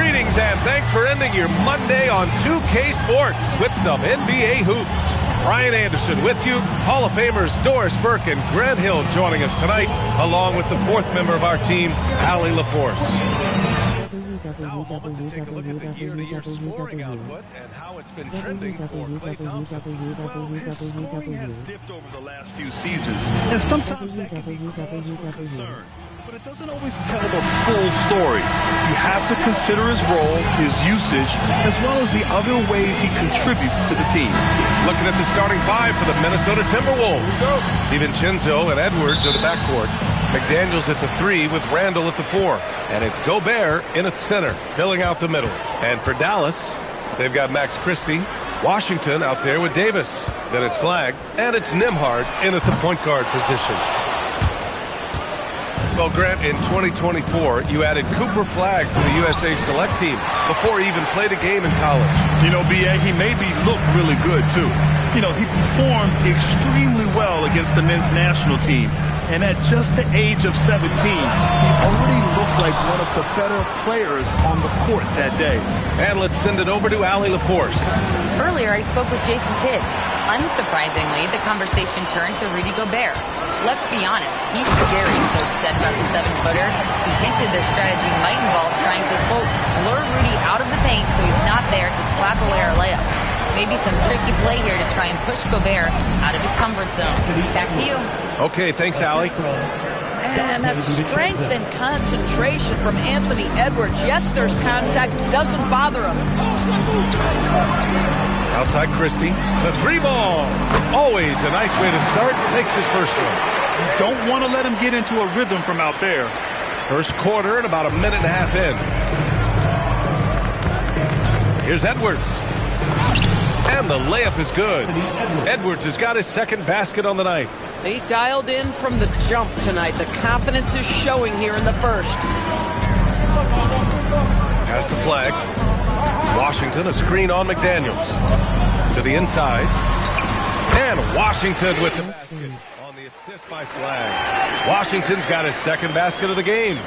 Greetings and thanks for ending your Monday on 2K Sports with some NBA hoops. Brian Anderson with you, Hall of Famers Doris Burke and Grant Hill joining us tonight, along with the fourth member of our team, Allie LaForce. Now a moment to take a look at the year-to-year scoring output and how it's been trending for Klay Thompson. Well, his scoring has dipped over the last few seasons, and sometimes that can be cause for concern. But it doesn't always tell the full story. You have to consider his role, his usage, as well as the other ways he contributes to the team. Looking at the starting five for the Minnesota Timberwolves. DiVincenzo and Edwards are the backcourt. McDaniels at the 3 with Randall at the 4. And it's Gobert in at center, filling out the middle. And for Dallas, they've got Max Christie, Washington out there with Davis. Then it's Flagg, and it's Nembhard in at the point guard position. Well, Grant, in 2024, you added Cooper Flagg to the USA Select team before he even played a game in college. You know, B.A., he made me look really good, too. You know, he performed extremely well against the men's national team. And at just the age of 17, he already looked like one of the better players on the court that day. And let's send it over to Allie LaForce. Earlier, I spoke with Jason Kidd. Unsurprisingly, the conversation turned to Rudy Gobert. Let's be honest, he's scary, Coach said about the 7-footer. He hinted their strategy might involve trying to, quote, lure Rudy out of the paint so he's not there to slap away our layups. Maybe some tricky play here to try and push Gobert out of his comfort zone. Back to you. Okay, thanks, Allie. And that strength and concentration from Anthony Edwards. Yes, there's contact. Doesn't bother him. Outside Christie. The 3 ball. Always a nice way to start. Takes his first one. You don't want to let him get into a rhythm from out there. First quarter and about a minute and a half in. Here's Edwards. And the layup is good. Edwards has got his second basket on the night. He dialed in from the jump tonight. The confidence is showing here in the first. Pass to Flagg. Washington, a screen on McDaniels. To the inside. And Washington with the basket on the assist by Flagg. Washington's got his second basket of the game.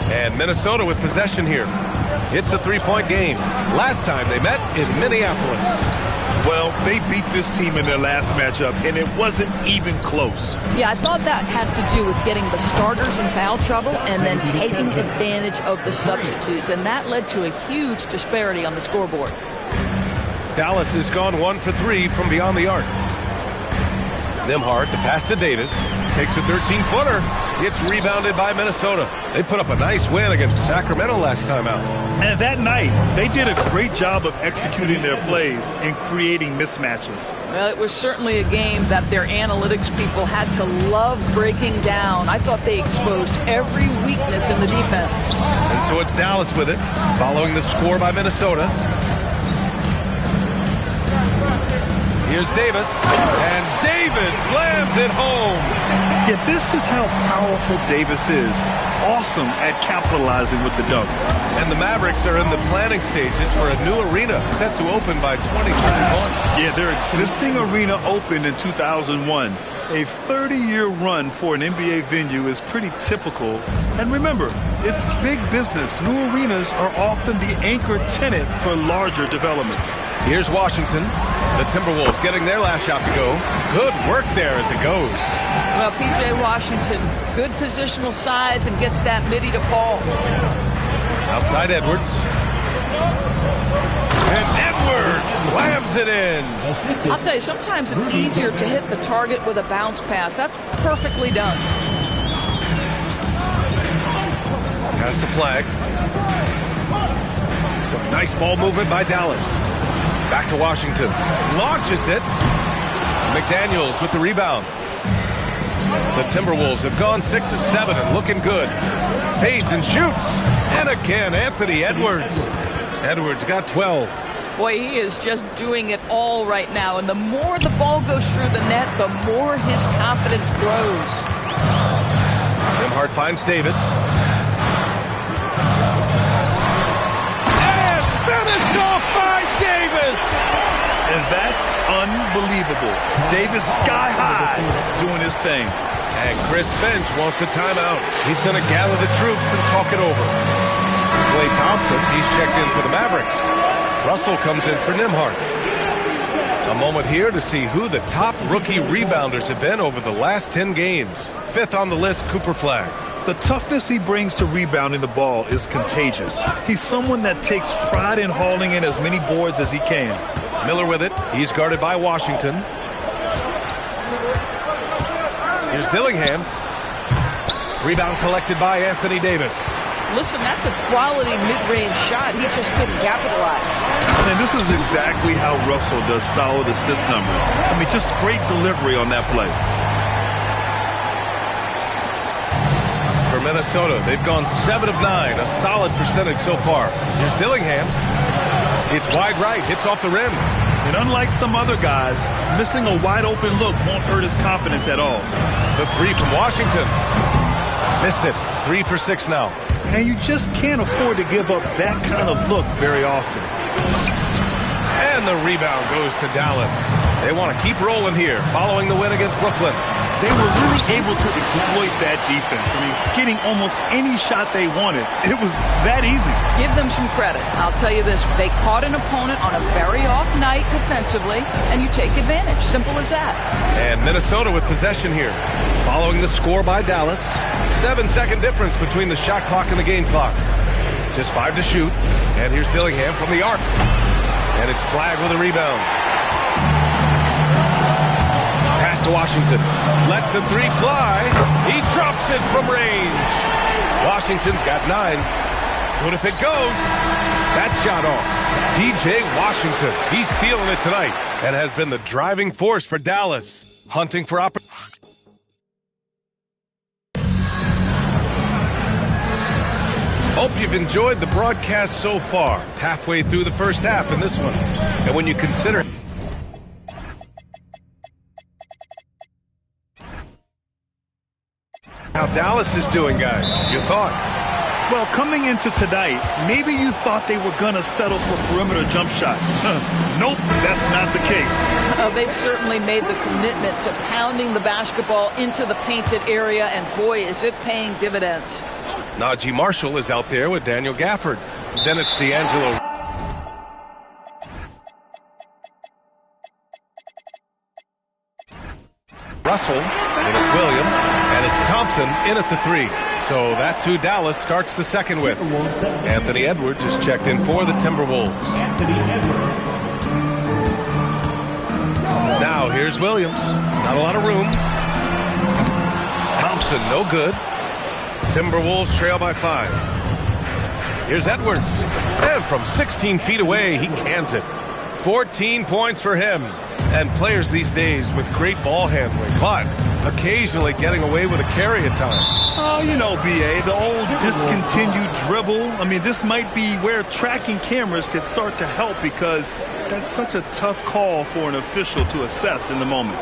And Minnesota with possession here. It's a 3-point game. Last time they met in Minneapolis. Well, they beat this team in their last matchup, and it wasn't even close. Yeah, I thought that had to do with getting the starters in foul trouble and then taking advantage of the substitutes, and that led to a huge disparity on the scoreboard. Dallas has gone 1 for 3 from beyond the arc. Nembhard, the pass to Davis, takes a 13-footer. It's rebounded by Minnesota. They put up a nice win against Sacramento last time out. And that night, they did a great job of executing their plays and creating mismatches. Well, it was certainly a game that their analytics people had to love breaking down. I thought they exposed every weakness in the defense. And so it's Dallas with it, following the score by Minnesota. Here's Davis, and Davis slams it home. Yeah, this is how powerful Davis is. Awesome at capitalizing with the dunk. And the Mavericks are in the planning stages for a new arena set to open by 2021. Yeah, their existing arena opened in 2001. A 30-year run for an NBA venue is pretty typical. And remember, it's big business. New arenas are often the anchor tenant for larger developments. Here's Washington. The Timberwolves getting their last shot to go. Good work there as it goes. Well, P.J. Washington, good positional size and gets that midi to fall. Outside Edwards. And Edwards slams it in. I'll tell you, sometimes it's easier to hit the target with a bounce pass. That's perfectly done. Pass to Flagg. Some nice ball movement by Dallas. Back to Washington. Launches it. McDaniels with the rebound. The Timberwolves have gone 6 of 7 and looking good. Fades and shoots. And again, Anthony Edwards. Edwards got 12. Boy, he is just doing it all right now. And the more the ball goes through the net, the more his confidence grows. Nembhard finds Davis. And finished off by Davis. And that's unbelievable. Davis sky high doing his thing. And Chris Finch wants a timeout. He's going to gather the troops and talk it over. Klay Thompson, he's checked in for the Mavericks. Russell comes in for Nembhard. A moment here to see who the top rookie rebounders have been over the last 10 games. Fifth on the list, Cooper Flagg. The toughness he brings to rebounding the ball is contagious. He's someone that takes pride in hauling in as many boards as he can. Miller with it. He's guarded by Washington. Here's Dillingham. Rebound collected by Anthony Davis. Listen, that's a quality mid-range shot. He just couldn't capitalize. And this is exactly how Russell does solid assist numbers. I mean, just great delivery on that play. For Minnesota, they've gone 7 of 9, a solid percentage so far. Here's Dillingham. It's wide right, hits off the rim. And unlike some other guys, missing a wide-open look won't hurt his confidence at all. The three from Washington. Missed it. 3 for 6 now. And you just can't afford to give up that kind of look very often. And the rebound goes to Dallas. They want to keep rolling here, following the win against Brooklyn. They were really able to exploit that defense. I mean, getting almost any shot they wanted. It was that easy. Give them some credit. I'll tell you this. They caught an opponent on a very off night defensively, and you take advantage. Simple as that. And Minnesota with possession here. Following the score by Dallas. 7-second difference between the shot clock and the game clock. Just 5 to shoot. And here's Dillingham from the arc. And it's Flagg with a rebound. Pass to Washington. Lets the three fly. He drops it from range. Washington's got 9. What if it goes? That shot off. P.J. Washington. He's feeling it tonight and has been the driving force for Dallas. Hunting for opportunity. Hope you've enjoyed the broadcast so far. Halfway through the first half in this one. And when you consider how Dallas is doing, guys, your thoughts? Well, coming into tonight, maybe you thought they were going to settle for perimeter jump shots. Nope, that's not the case. They've certainly made the commitment to pounding the basketball into the painted area, and boy, is it paying dividends. Najee Marshall is out there with Daniel Gafford. Then it's D'Angelo. Russell, and it's Williams, and it's Thompson in at the 3. So that's who Dallas starts the second with. Anthony Edwards is checked in for the Timberwolves. Now here's Williams. Not a lot of room. Thompson, no good. Timberwolves trail by 5. Here's Edwards. And from 16 feet away, he cans it. 14 points for him. And players these days with great ball handling, but occasionally getting away with a carry at times. Oh, you know, B.A., the old discontinued dribble. I mean, this might be where tracking cameras could start to help because that's such a tough call for an official to assess in the moment.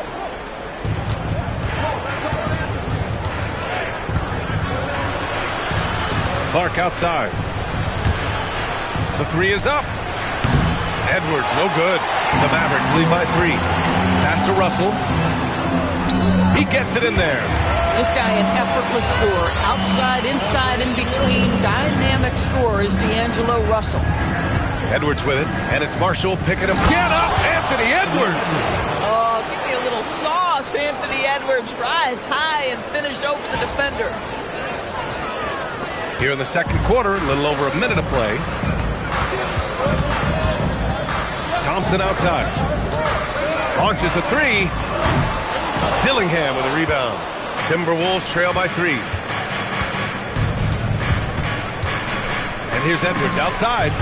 Clark outside. The 3 is up. Edwards, no good. The Mavericks lead by 3. Pass to Russell. He gets it in there. This guy, an effortless scorer. Outside, inside, in between. Dynamic scorer is D'Angelo Russell. Edwards with it, and it's Marshall picking him. Get up, Anthony Edwards! Oh, give me a little sauce, Anthony Edwards. Rise high and finish over the defender. Here in the second quarter, a little over a minute of play. Thompson outside. Launches a 3. Dillingham with a rebound. Timberwolves trail by 3. And here's Edwards outside.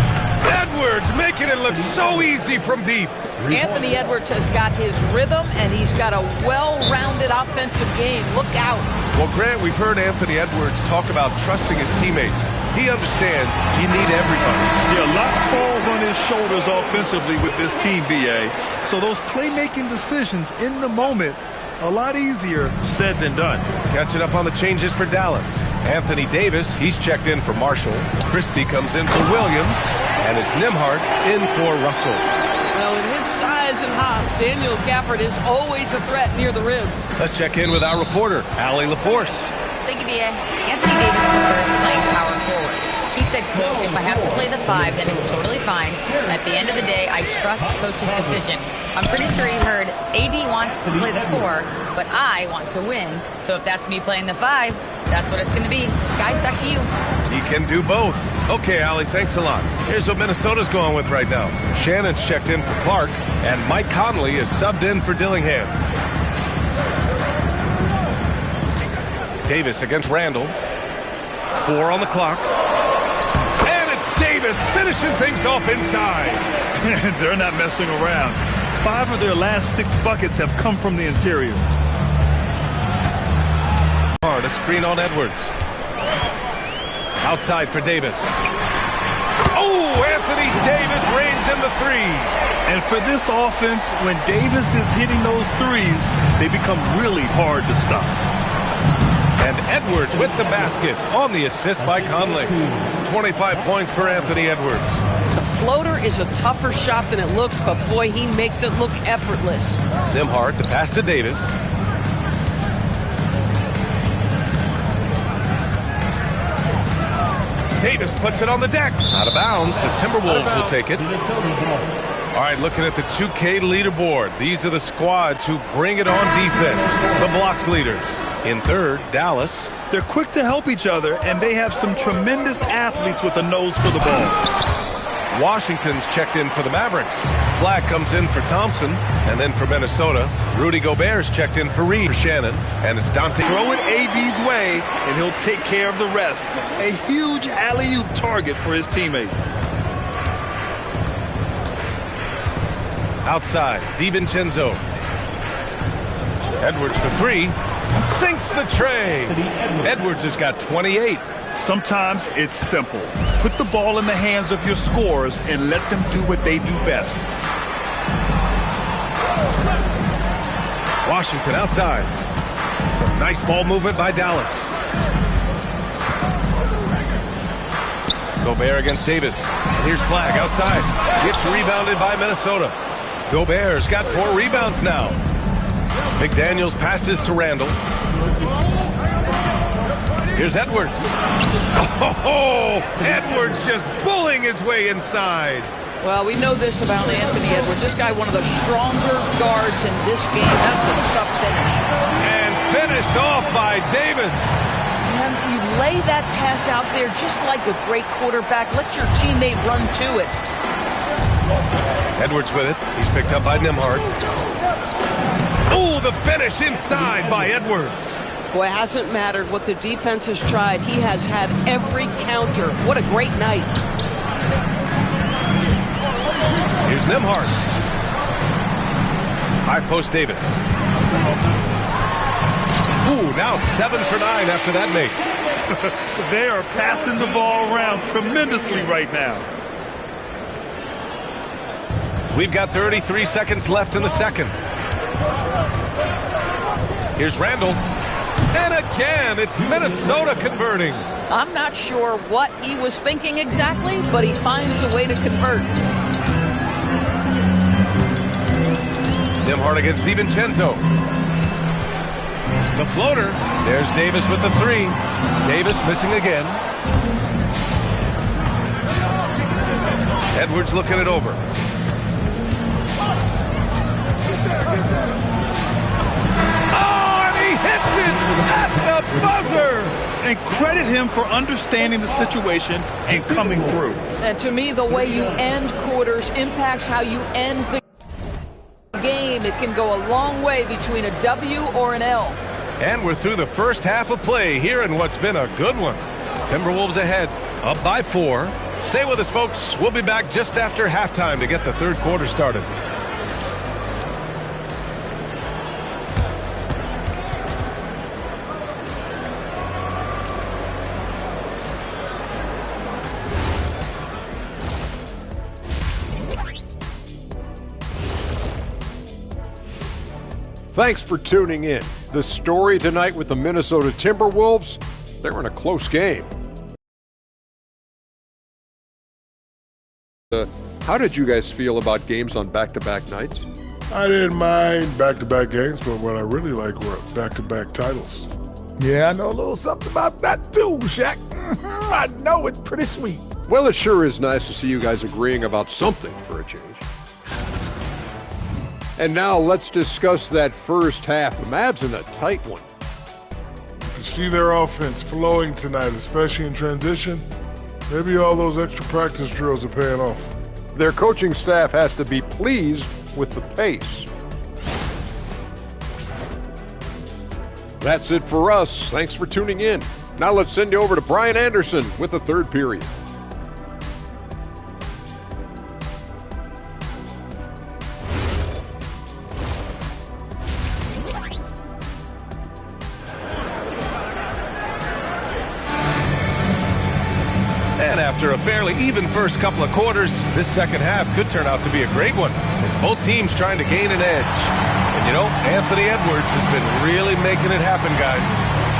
Edwards making it look so easy from deep. Anthony Edwards has got his rhythm, and he's got a well-rounded offensive game. Look out. Well, Grant, we've heard Anthony Edwards talk about trusting his teammates. He understands you need everybody. Yeah, a lot falls on his shoulders offensively with this team, B.A. So those playmaking decisions in the moment, a lot easier said than done. Catching up on the changes for Dallas. Anthony Davis, he's checked in for Marshall. Christie comes in for Williams. And it's Nembhard in for Russell. Well, in his size and hops, Daniel Gafford is always a threat near the rim. Let's check in with our reporter, Allie LaForce. Thank you, B.A. Anthony Davis prefers playing power forward. He said, quote, if If I have to play the 5, then it's totally fine. At the end of the day, I trust coach's decision. I'm pretty sure he heard AD wants to play the 4, but I want to win. So if that's me playing the 5, that's what it's going to be. Guys, back to you. He can do both. Okay, Allie, thanks a lot. Here's what Minnesota's going with right now. Shannon's checked in for Clark, and Mike Conley is subbed in for Dillingham. Davis against Randall. 4 on the clock. And it's Davis finishing things off inside. They're not messing around. 5 of their last 6 buckets have come from the interior. A screen on Edwards. Outside for Davis. Oh, Anthony Davis reigns in the 3. And for this offense, when Davis is hitting those threes, they become really hard to stop. And Edwards with the basket on the assist by Conley. 25 points for Anthony Edwards. The floater is a tougher shot than it looks, but boy, he makes it look effortless. Nembhard, the pass to Davis. Davis puts it on the deck. Out of bounds. The Timberwolves will take it. All right, looking at the 2K leaderboard. These are the squads who bring it on defense. The blocks leaders. In third, Dallas. They're quick to help each other, and they have some tremendous athletes with a nose for the ball. Washington's checked in for the Mavericks. Flag comes in for Thompson. And then for Minnesota, Rudy Gobert's checked in for Reed. For Shannon. And it's Dante. Throw it AD's way, and he'll take care of the rest. A huge alley-oop target for his teammates. Outside, DiVincenzo. Edwards for 3. Sinks the tray. Edwards has got 28. Sometimes it's simple. Put the ball in the hands of your scorers and let them do what they do best. Washington outside. Some nice ball movement by Dallas. Gobert against Davis. And here's Flag outside. It's rebounded by Minnesota. Gobert's got 4 rebounds now. McDaniels passes to Randall. Here's Edwards. Oh, Edwards just bullying his way inside. Well, we know this about Anthony Edwards. This guy, one of the stronger guards in this game. That's a tough finish. And finished off by Davis. And you lay that pass out there just like a great quarterback. Let your teammate run to it. Edwards with it. He's picked up by Nembhard. Oh, the finish inside by Edwards. Boy, it hasn't mattered what the defense has tried. He has had every counter. What a great night. Here's Nembhard. High post Davis. Ooh, now 7 for 9 after that make. They are passing the ball around tremendously right now. We've got 33 seconds left in the second. Here's Randall. And again, it's Minnesota converting. I'm not sure what he was thinking exactly, but he finds a way to convert. Nembhard against DiVincenzo. The floater. There's Davis with the 3. Davis missing again. Edwards looking it over. Hits it at the buzzer. And credit him for understanding the situation and coming through. And to me, the way you end quarters impacts how you end the game. It can go a long way between a W or an L. And we're through the first half of play here in what's been a good one. Timberwolves ahead, up by 4. Stay with us, folks. We'll be back just after halftime to get the third quarter started. Thanks for tuning in. The story tonight with the Minnesota Timberwolves, they're in a close game. How did you guys feel about games on back-to-back nights? I didn't mind back-to-back games, but what I really like were back-to-back titles. Yeah, I know a little something about that too, Shaq. I know it's pretty sweet. Well, it sure is nice to see you guys agreeing about something for a change. And now let's discuss that first half. The Mavs in a tight one. You see their offense flowing tonight, especially in transition. Maybe all those extra practice drills are paying off. Their coaching staff has to be pleased with the pace. That's it for us. Thanks for tuning in. Now let's send you over to Brian Anderson with the third period. And after a fairly even first couple of quarters, this second half could turn out to be a great one, as both teams trying to gain an edge. And you know, Anthony Edwards has been really making it happen, guys.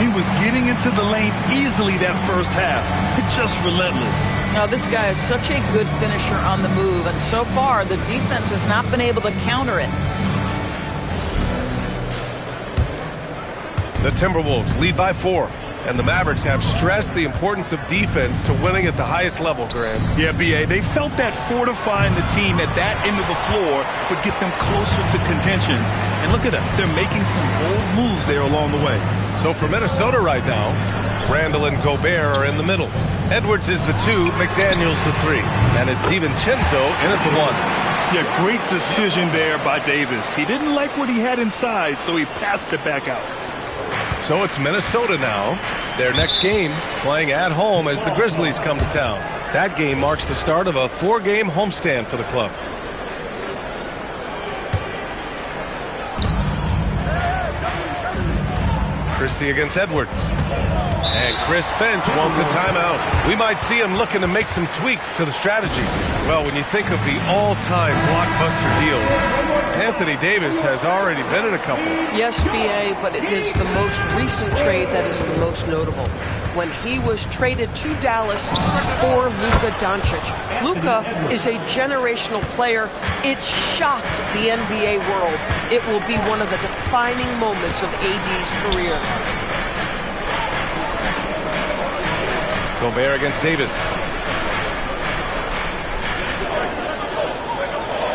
He was getting into the lane easily that first half. It's just relentless. Now, this guy is such a good finisher on the move, and so far the defense has not been able to counter it. The Timberwolves lead by 4. And the Mavericks have stressed the importance of defense to winning at the highest level, Grant. Yeah, B.A., they felt that fortifying the team at that end of the floor would get them closer to contention. And look at them. They're making some bold moves there along the way. So for Minnesota right now, Randall and Gobert are in the middle. Edwards is the 2, McDaniels the 3. And it's DiVincenzo in at the 1. Yeah, great decision there by Davis. He didn't like what he had inside, so he passed it back out. So it's Minnesota now. Their next game playing at home as the Grizzlies come to town. That game marks the start of a 4-game homestand for the club. Christie against Edwards. And Chris Finch wants a timeout. We might see him looking to make some tweaks to the strategy. Well, when you think of the all-time blockbuster deals, Anthony Davis has already been in a couple. Yes, B.A., but it is the most recent trade that is the most notable. When he was traded to Dallas for Luka Doncic. Luka is a generational player. It shocked the NBA world. It will be one of the defining moments of AD's career. Gobert against Davis.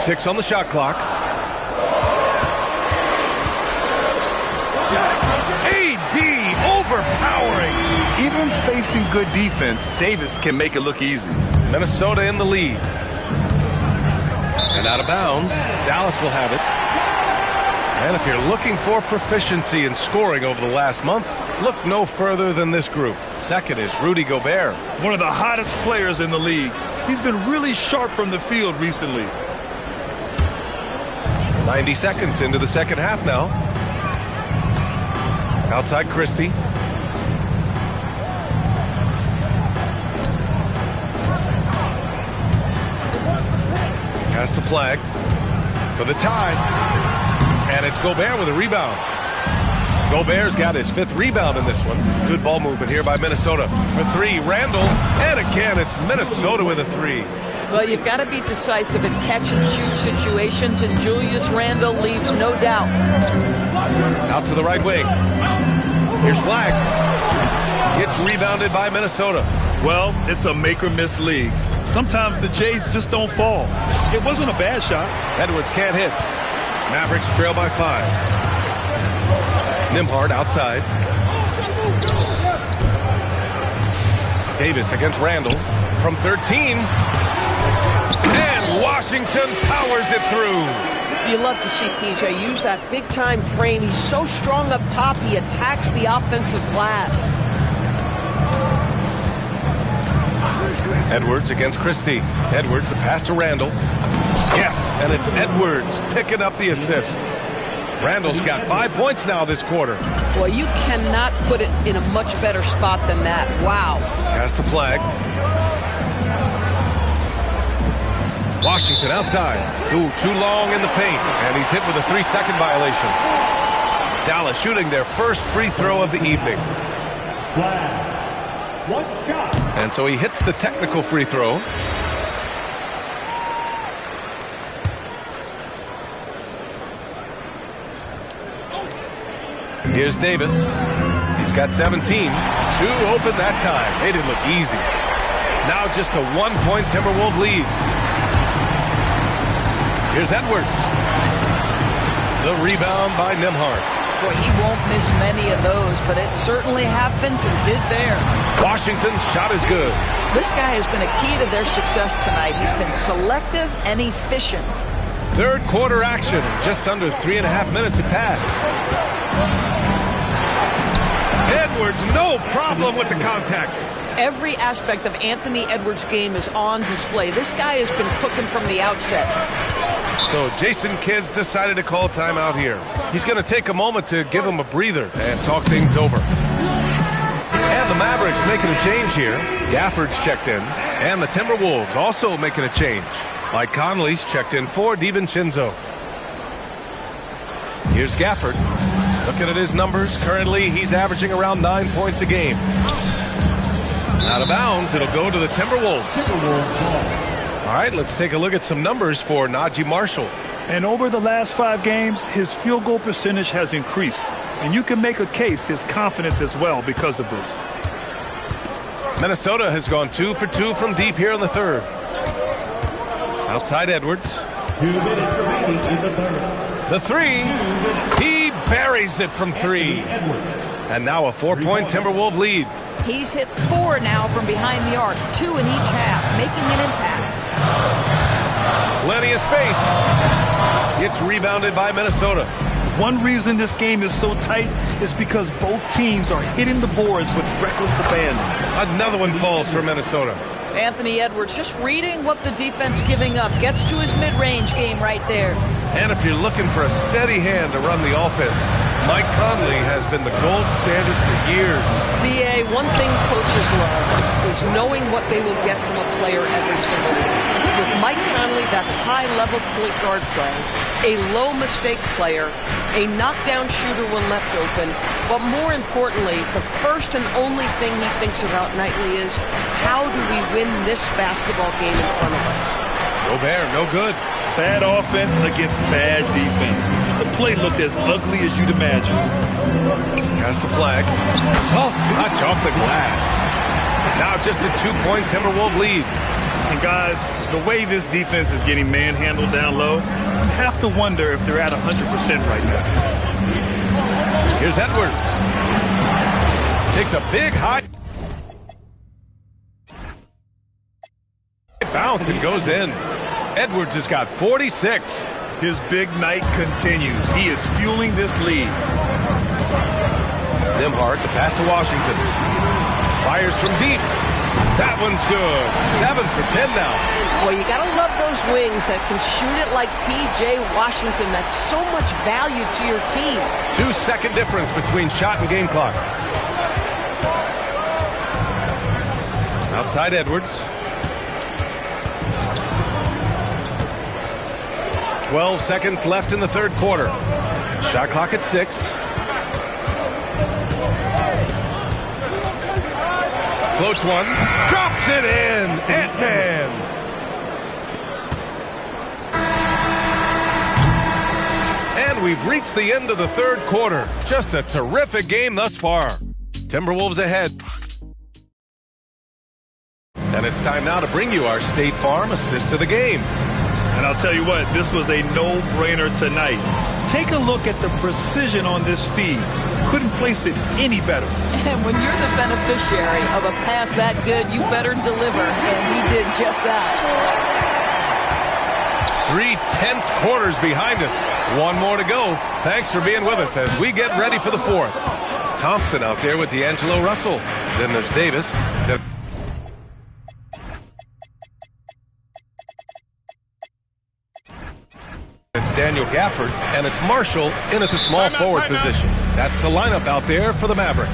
6 on the shot clock. AD overpowering. Even facing good defense, Davis can make it look easy. Minnesota in the lead. And out of bounds, Dallas will have it. And if you're looking for proficiency in scoring over the last month, look no further than this group. Second is Rudy Gobert. One of the hottest players in the league. He's been really sharp from the field recently. 90 seconds into the second half now. Outside Christie. Pass to Flag for the tie. And it's Gobert with a rebound. Gobert's got his 5th rebound in this one. Good ball movement here by Minnesota. For 3, Randall. And again, it's Minnesota with a 3. Well, you've got to be decisive in catch-and-shoot situations, and Julius Randle leaves no doubt. Out to the right wing. Here's Flag. It's rebounded by Minnesota. Well, it's a make-or-miss league. Sometimes the Jays just don't fall. It wasn't a bad shot. Edwards can't hit. Mavericks trail by 5. Nembhard outside. Davis against Randall from 13. And Washington powers it through. You love to see PJ use that big-time frame. He's so strong up top, he attacks the offensive glass. Edwards against Christie. Edwards, the pass to Randall. Yes, and it's Edwards picking up the assist. Randall's got 5 points now this quarter. Boy, you cannot put it in a much better spot than that. Wow. Pass to Flag. Washington outside. Ooh, too long in the paint. And he's hit with a 3-second violation. Dallas shooting their first free throw of the evening. Flag. 1 shot. And so he hits the technical free throw. Here's Davis. He's got 17. 2 open that time. They didn't look easy. Now just a 1-point Timberwolves lead. Here's Edwards. The rebound by Nembhard. Boy, he won't miss many of those, but it certainly happens and did there. Washington's shot is good. This guy has been a key to their success tonight. He's been selective and efficient. Third quarter action. Just under 3.5 minutes have passed. Edwards, no problem with the contact. Every aspect of Anthony Edwards' game is on display. This guy has been cooking from the outset. So Jason Kidd's decided to call timeout here. He's going to take a moment to give him a breather and talk things over. And the Mavericks making a change here. Gafford's checked in. And the Timberwolves also making a change. Mike Conley's checked in for DiVincenzo. Here's Gafford. Looking at his numbers, currently he's averaging around 9 points a game. Out of bounds, it'll go to the Timberwolves. All right, let's take a look at some numbers for Naji Marshall. And over the last 5 games, his field goal percentage has increased. And you can make a case his confidence as well because of this. Minnesota has gone 2 for 2 from deep here in the third. Outside Edwards. 2 minutes remaining in the third. The three. He buries it from 3. And now a 4-point Timberwolves lead. He's hit 4 now from behind the arc, 2 in each half, making an impact. Plenty of space. It's rebounded by Minnesota. One reason this game is so tight is because both teams are hitting the boards with reckless abandon. Another one falls for Minnesota. Anthony Edwards just reading what the defense giving up. Gets to his mid-range game right there. And if you're looking for a steady hand to run the offense, Mike Conley has been the gold standard for years. B.A., one thing coaches love is knowing what they will get from a player every single week. With Mike Conley, that's high-level point guard play, a low-mistake player, a knockdown shooter when left open, but more importantly, the first and only thing he thinks about nightly is, how do we win this basketball game in front of us? Gobert, no good. Bad offense against bad defense. The play looked as ugly as you'd imagine. Has to flag. Soft touch off the glass. Now just a 2-point Timberwolves lead. And guys, the way this defense is getting manhandled down low, you have to wonder if they're at 100% right now. Here's Edwards. Takes a big high bounce and goes in. Edwards has got 46. His big night continues. He is fueling this lead. Nembhard, the pass to Washington. Fires from deep. That one's good. 7 for 10 now. Well, you got to love those wings that can shoot it like P.J. Washington. That's so much value to your team. 2-second difference between shot and game clock. Outside Edwards. 12 seconds left in the third quarter. Shot clock at 6. Floats one. Drops it in. Ant-Man. And we've reached the end of the third quarter. Just a terrific game thus far. Timberwolves ahead. And it's time now to bring you our State Farm assist of the game. And I'll tell you what, this was a no-brainer tonight. Take a look at the precision on this feed. Couldn't place it any better. And when you're the beneficiary of a pass that good, you better deliver. And he did just that. 3 tense quarters behind us. One more to go. Thanks for being with us as we get ready for the fourth. Thompson out there with D'Angelo Russell. Then there's Davis. It's Daniel Gafford, and it's Marshall in at the small forward position. That's the lineup out there for the Mavericks.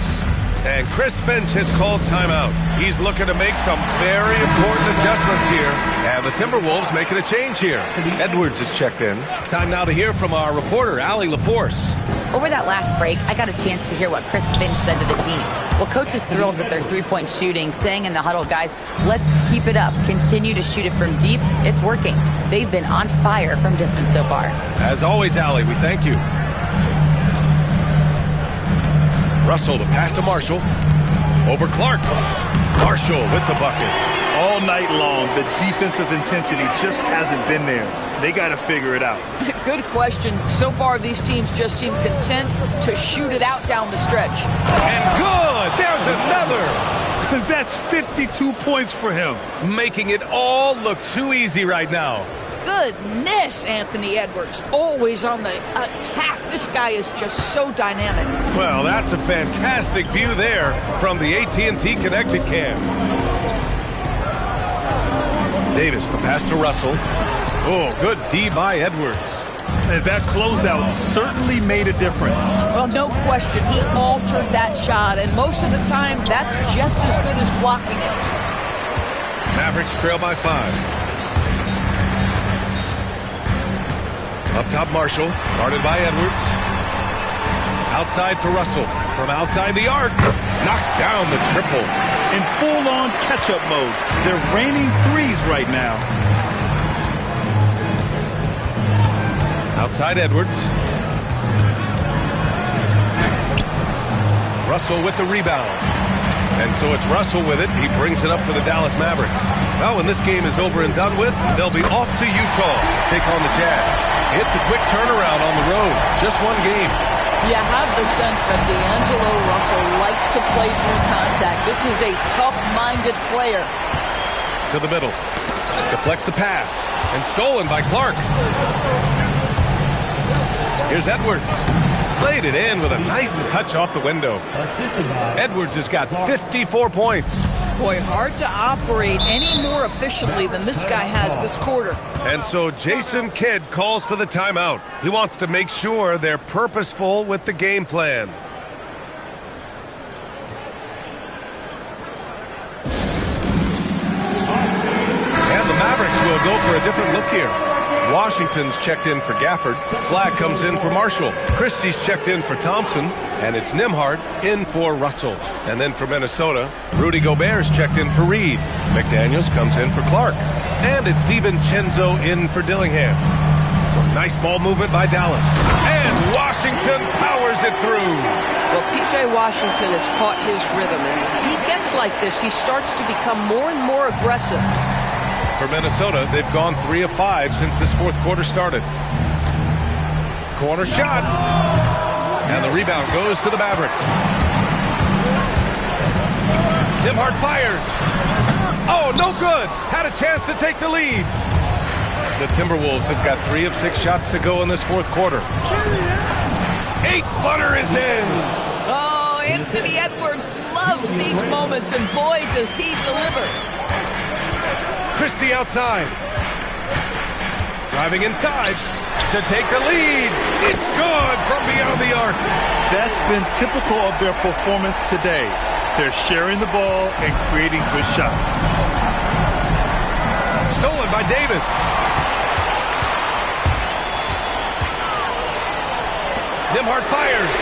And Chris Finch has called timeout. He's looking to make some very important adjustments here. And the Timberwolves making a change here. Edwards is checked in. Time now to hear from our reporter, Allie LaForce. Over that last break, I got a chance to hear what Chris Finch said to the team. Well, coach is thrilled with their three-point shooting, saying in the huddle, guys, let's keep it up. Continue to shoot it from deep. It's working. They've been on fire from distance so far. As always, Allie, we thank you. Russell, the pass to Marshall. Over Clark. Marshall with the bucket. all night long. The defensive intensity just hasn't been there. They got to figure it out. Good question. So far, these teams just seem content to shoot it out down the stretch. And good! There's another! That's 52 points for him. Making it all look too easy right now. Goodness, Anthony Edwards, always on the attack. This guy is just so dynamic. Well, that's a fantastic view there from the AT&T Connected Cam. Davis, the pass to Russell. Oh, good D by Edwards. And that closeout certainly made a difference. Well, no question, he altered that shot, and most of the time, that's just as good as blocking it. Mavericks trail by 5. Up top, Marshall, guarded by Edwards. Outside for Russell. From outside the arc, knocks down the triple. In full-on catch-up mode. They're raining threes right now. Outside Edwards. Russell with the rebound. And so it's Russell with it. He brings it up for the Dallas Mavericks. Well, when this game is over and done with, they'll be off to Utah to take on the Jazz. It's a quick turnaround on the road. Just one game. You have the sense that D'Angelo Russell likes to play through contact. This is a tough-minded player. To the middle. Deflects the pass. And stolen by Clark. Here's Edwards. Played it in with a nice touch off the window. Edwards has got 54 points. Boy, hard to operate any more efficiently than this guy has this quarter. And so Jason Kidd calls for the timeout. He wants to make sure they're purposeful with the game plan. And the Mavericks will go for a different look here. Washington's checked in for Gafford. Flag comes in for Marshall. Christie's checked in for Thompson. And it's Nembhard in for Russell. And then for Minnesota, Rudy Gobert's checked in for Reed. McDaniels comes in for Clark. And it's DiVincenzo in for Dillingham. Some nice ball movement by Dallas. And Washington powers it through. Well, P.J. Washington has caught his rhythm. And when he gets like this, he starts to become more and more aggressive. For Minnesota, they've gone 3 of 5 since this fourth quarter started. Corner shot. And the rebound goes to the Mavericks. Nembhard fires. Oh, no good. Had a chance to take the lead. The Timberwolves have got 3 of 6 shots to go in this fourth quarter. 8-footer is in. Oh, Anthony Edwards loves these moments, and boy, does he deliver. Christie outside. Driving inside to take the lead. It's good from beyond the arc. That's been typical of their performance today. They're sharing the ball and creating good shots. Stolen by Davis. Nembhard fires.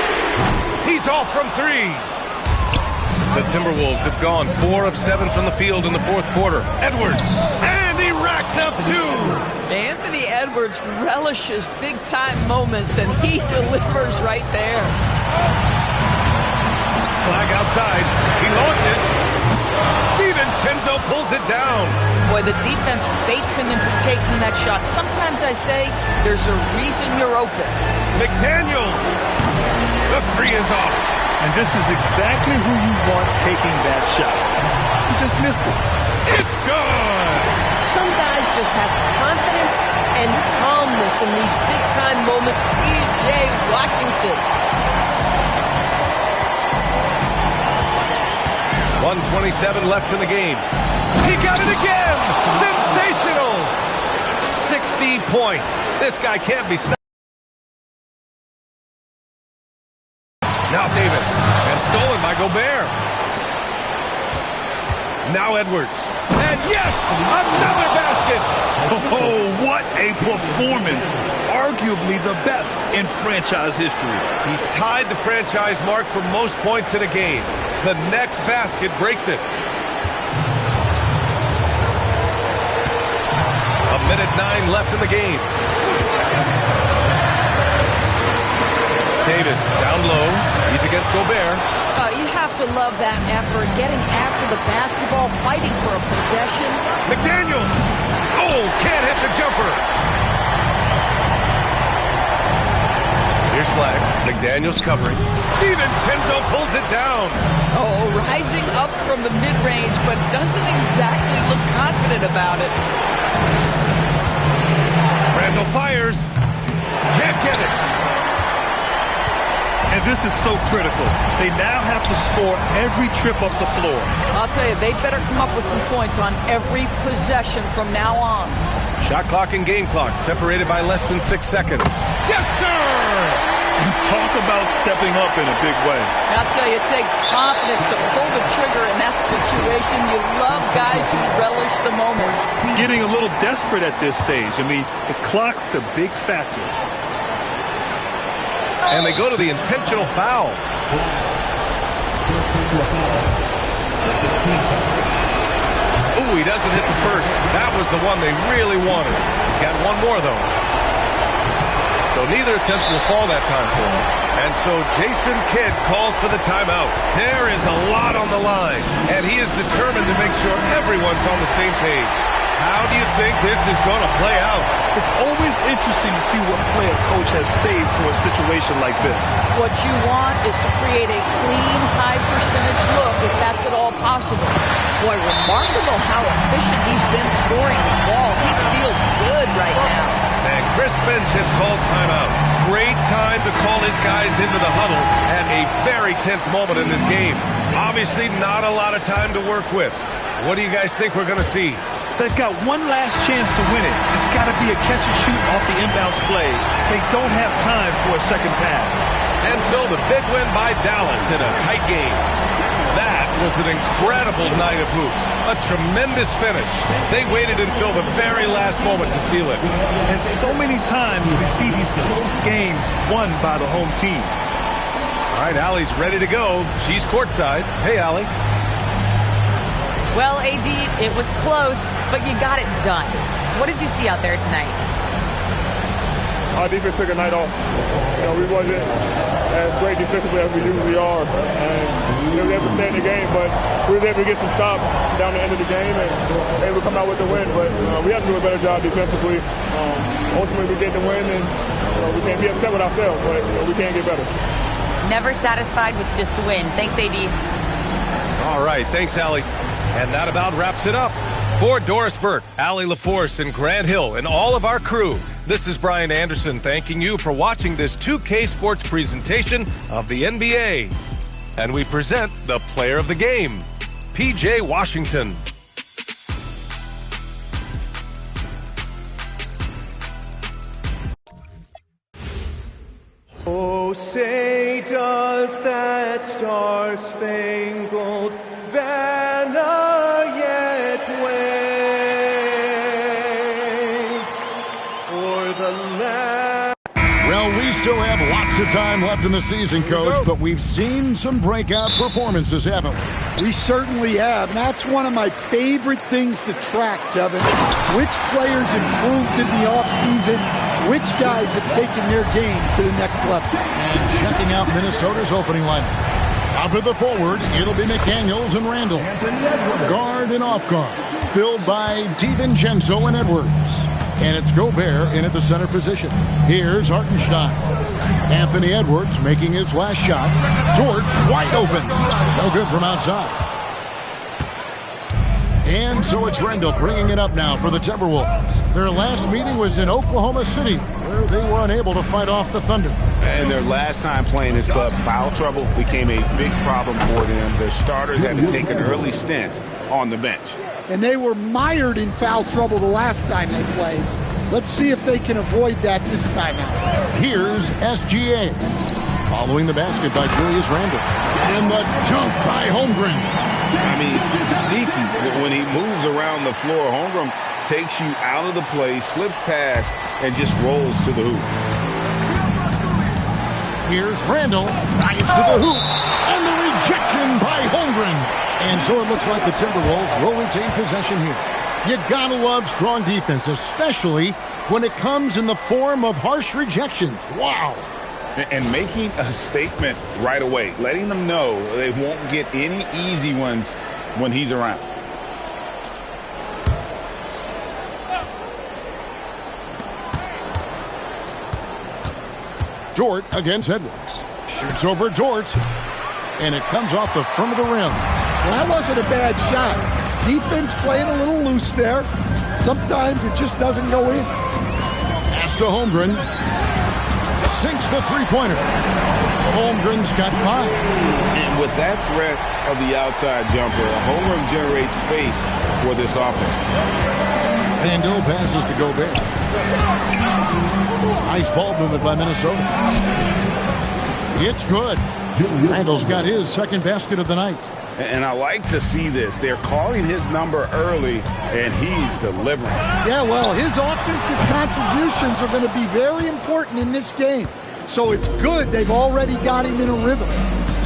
He's off from 3. The Timberwolves have gone 4 of 7 from the field in the fourth quarter. Edwards, and he racks up 2. Anthony Edwards relishes big-time moments, and he delivers right there. Flag outside. He launches. DiVincenzo pulls it down. Boy, the defense baits him into taking that shot. Sometimes I say there's a reason you're open. McDaniels. The 3 is off. And this is exactly who you want taking that shot. He just missed it. It's good. Some guys just have confidence and calmness in these big-time moments. P.J. Washington. 1:27 left in the game. He got it again. Sensational. 60 points. This guy can't be stopped. Now Davis, and stolen by Gobert. Now Edwards. And yes, another basket. Oh, what a performance. Arguably the best in franchise history. He's tied the franchise mark for most points in a game. The next basket breaks it. 1:09 left in the game. Davis down low. He's against Gobert. You have to to love that effort, getting after the basketball, fighting for a possession. McDaniels! Oh, can't hit the jumper. Here's flag. McDaniels covering. DiVincenzo pulls it down. Oh, rising up from the mid-range, but doesn't exactly look confident about it. Randall fires. Can't get it. And this is so critical. They now have to score every trip up the floor. I'll tell you, they better come up with some points on every possession from now on. Shot clock and game clock separated by less than 6 seconds. Yes, sir! Talk about stepping up in a big way. I'll tell you, it takes confidence to pull the trigger in that situation. You love guys who relish the moment. Getting a little desperate at this stage. I mean, the clock's the big factor. And they go to the intentional foul. Ooh, he doesn't hit the first. That was the one they really wanted. He's got one more, though. So neither attempt will fall that time for him. And so Jason Kidd calls for the timeout. There is a lot on the line, and he is determined to make sure everyone's on the same page. How do you think this is going to play out? It's always interesting to see what play a coach has saved for a situation like this. What you want is to create a clean, high-percentage look, if that's at all possible. Boy, remarkable how efficient he's been scoring the ball. He feels good right now. And Chris Finch has called timeout. Great time to call his guys into the huddle at a very tense moment in this game. Obviously, not a lot of time to work with. What do you guys think we're going to see? They've got one last chance to win it. It's got to be a catch and shoot off the inbounds play. They don't have time for a second pass. And so the big win by Dallas in a tight game. That was an incredible night of hoops. A tremendous finish. They waited until the very last moment to seal it. And so many times we see these close games won by the home team. All right, Allie's ready to go. She's courtside. Hey, Allie. Well, AD, it was close, but you got it done. What did you see out there tonight? Our defense took a night off. We wasn't as great defensively as we usually are. And we were able to stay in the game, but we were able to get some stops down the end of the game and able to come out with the win. But we have to do a better job defensively. Ultimately, we get the win, and we can't be upset with ourselves, but we can get better. Never satisfied with just a win. Thanks, AD. All right, thanks, Allie. And that about wraps it up. For Doris Burke, Allie LaForce, and Grant Hill, and all of our crew, this is Brian Anderson thanking you for watching this 2K Sports presentation of the NBA. And we present the player of the game, P.J. Washington. Oh, say does that star-spangled banner yet wave o'er the land? Well, we still have lots of time left in the season, Coach, but we've seen some breakout performances, haven't we? We certainly have, and that's one of my favorite things to track, Kevin. Which players improved in the offseason, which guys have taken their game to the next level. And checking out Minnesota's opening lineup. Top of the forward, it'll be McDaniels and Randall. Guard and off guard, filled by DiVincenzo and Edwards. And it's Gobert in at the center position. Here's Hartenstein. Anthony Edwards making his last shot. Dort wide open. No good from outside. And so it's Randall bringing it up now for the Timberwolves. Their last meeting was in Oklahoma City, where they were unable to fight off the Thunder. And their last time playing this club, foul trouble became a big problem for them. Their starters had to take an early stint on the bench. And they were mired in foul trouble the last time they played. Let's see if they can avoid that this time out. Here's SGA. Following the basket by Julius Randle. And the dunk by Holmgren. I mean, sneaky. When he moves around the floor, Holmgren takes you out of the play, slips past, and just rolls to the hoop. Here's Randle. Drives to the hoop. And the rejection by Holmgren. And so it looks like the Timberwolves will retain possession here. You gotta love strong defense, especially when it comes in the form of harsh rejections. Wow. and making a statement right away, letting them know they won't get any easy ones when he's around. Dort against Edwards. Shoots over Dort. And it comes off the front of the rim. Well, that wasn't a bad shot. Defense playing a little loose there. Sometimes it just doesn't go in. Pass to Holmgren. Sinks the three-pointer. Holmgren's got 5. And with that threat of the outside jumper, Holmgren generates space for this offense. Randle passes to Gobert. Nice ball movement by Minnesota. It's good. Randle's got his second basket of the night. And I like to see this. They're calling his number early, and he's delivering. Yeah, well, his offensive contributions are going to be very important in this game. So it's good they've already got him in a rhythm.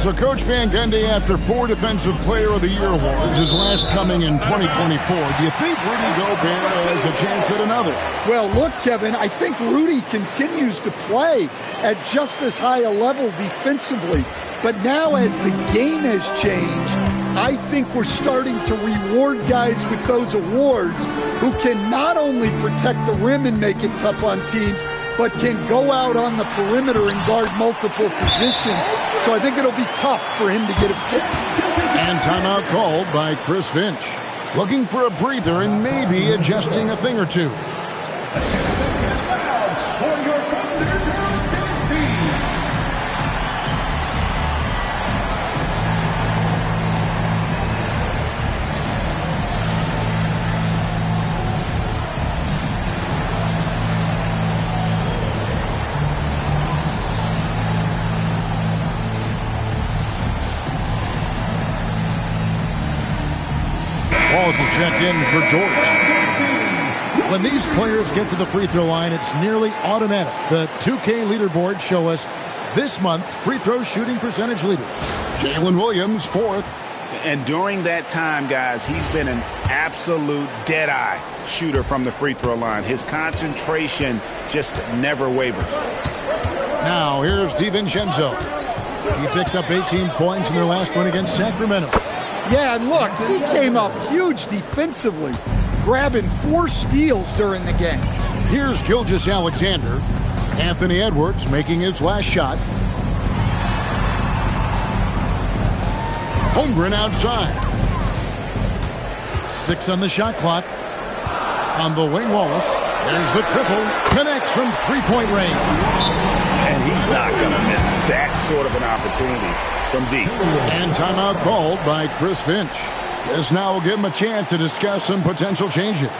So Coach Van Gundy, after 4 Defensive Player of the Year awards, his last coming in 2024, do you think Rudy Gobert has a chance at another? Well, look, Kevin, I think Rudy continues to play at just as high a level defensively. But now as the game has changed, I think we're starting to reward guys with those awards who can not only protect the rim and make it tough on teams, but can go out on the perimeter and guard multiple positions. So I think it'll be tough for him to get a fit. And timeout called by Chris Finch. Looking for a breather and maybe adjusting a thing or two. Walls is checked in for Dort. When these players get to the free throw line, it's nearly automatic. The 2K leaderboards show us this month's free throw shooting percentage leaders. Jalen Williams, 4th. And during that time, guys, he's been an absolute dead-eye shooter from the free throw line. His concentration just never wavers. Now, here's DiVincenzo. He picked up 18 points in their last one against Sacramento. Yeah, and look, he came up huge defensively, grabbing 4 steals during the game. Here's Gilgeous-Alexander. Anthony Edwards making his last shot. Holmgren outside. 6 on the shot clock. On the wing, Wallace. There's the triple. Connects from three-point range. And he's not going to miss that sort of an opportunity from deep. And timeout called by Chris Finch. This now will give him a chance to discuss some potential changes.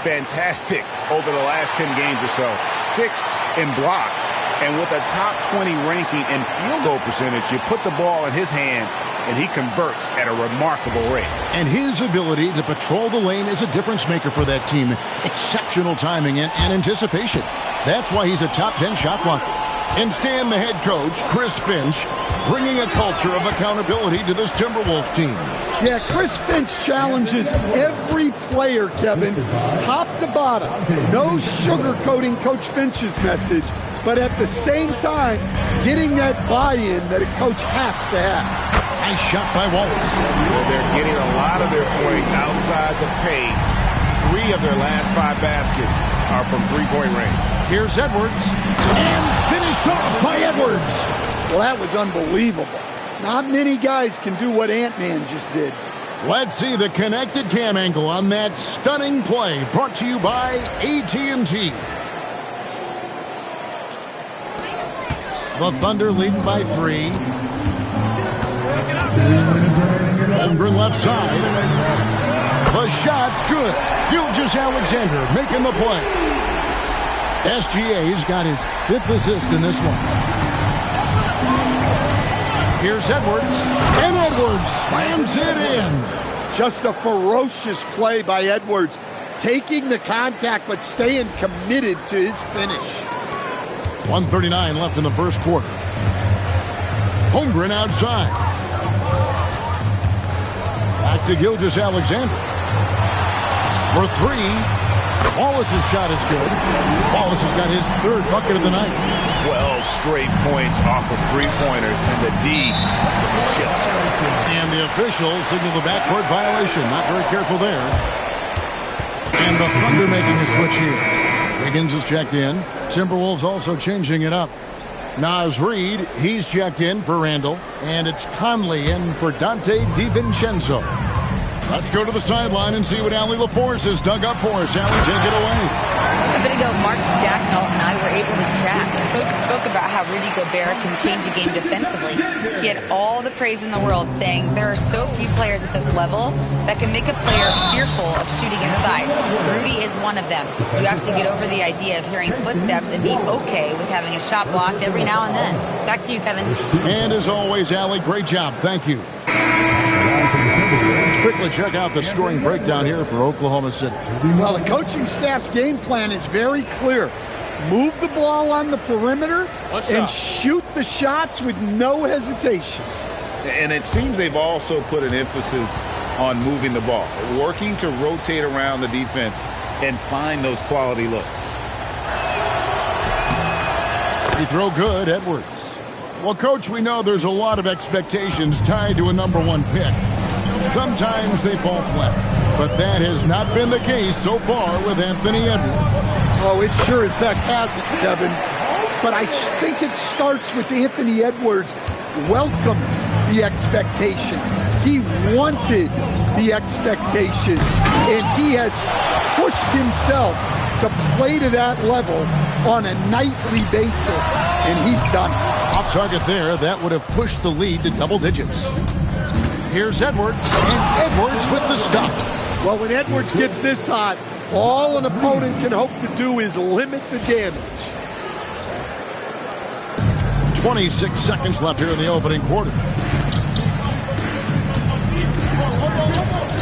Fantastic over the last 10 games or so. 6th in blocks. And with a top 20 ranking in field goal percentage, you put the ball in his hands and he converts at a remarkable rate. And his ability to patrol the lane is a difference maker for that team. Exceptional timing and anticipation. That's why he's a top 10 shot blocker. And Stan, the head coach, Chris Finch, bringing a culture of accountability to this Timberwolves team. Yeah, Chris Finch challenges every player, Kevin, top to bottom. No sugarcoating Coach Finch's message, but at the same time, getting that buy-in that a coach has to have. Nice shot by Wallace. Well, they're getting a lot of their points outside the paint. 3 of their last 5 baskets are from three-point range. Here's Edwards, and finished off by Edwards. Well, that was unbelievable. Not many guys can do what Ant-Man just did. Let's see the connected cam angle on that stunning play, brought to you by AT&T. The Thunder leading by 3. Holmgren left side. The shot's good. Gilgeous-Alexander making the play. SGA's got his 5th assist in this one. Here's Edwards, and Edwards slams it in. Just a ferocious play by Edwards, taking the contact but staying committed to his finish. 1:39 left in the first quarter. Holmgren outside. Back to Gilgeous-Alexander. For 3. Wallace's shot is good. Wallace has got his 3rd bucket of the night. 12 straight points off of three-pointers, and the D shifts. And the officials signal the backcourt violation. Not very careful there. And the Thunder making a switch here. Wiggins is checked in. Timberwolves also changing it up. Naz Reid, he's checked in for Randall. And it's Conley in for Dante DiVincenzo. Let's go to the sideline and see what Allie LaForce has dug up for us. Allie, take it away. A bit ago, Mark Dacknall and I were able to chat. Coach spoke about how Rudy Gobert can change a game defensively. He had all the praise in the world, saying there are so few players at this level that can make a player fearful of shooting inside. Rudy is one of them. You have to get over the idea of hearing footsteps and be okay with having a shot blocked every now and then. Back to you, Kevin. And as always, Allie, great job. Thank you. Let's quickly check out the scoring breakdown here for Oklahoma City. Well, the coaching staff's game plan is very clear. Move the ball on the perimeter and shoot the shots with no hesitation. And it seems they've also put an emphasis on moving the ball, working to rotate around the defense and find those quality looks. He throw good, Edwards. Well, Coach, we know there's a lot of expectations tied to a #1 pick. Sometimes they fall flat, but that has not been the case so far with Anthony Edwards. Oh, it sure as heck hasn't, Kevin. But I think it starts with Anthony Edwards welcomed the expectations. He wanted the expectations, and he has pushed himself to play to that level on a nightly basis, and he's done it. Off target there, that would have pushed the lead to double digits. Here's Edwards, and Edwards with the stuff. Well, when Edwards gets this hot, all an opponent can hope to do is limit the damage. 26 seconds left here in the opening quarter.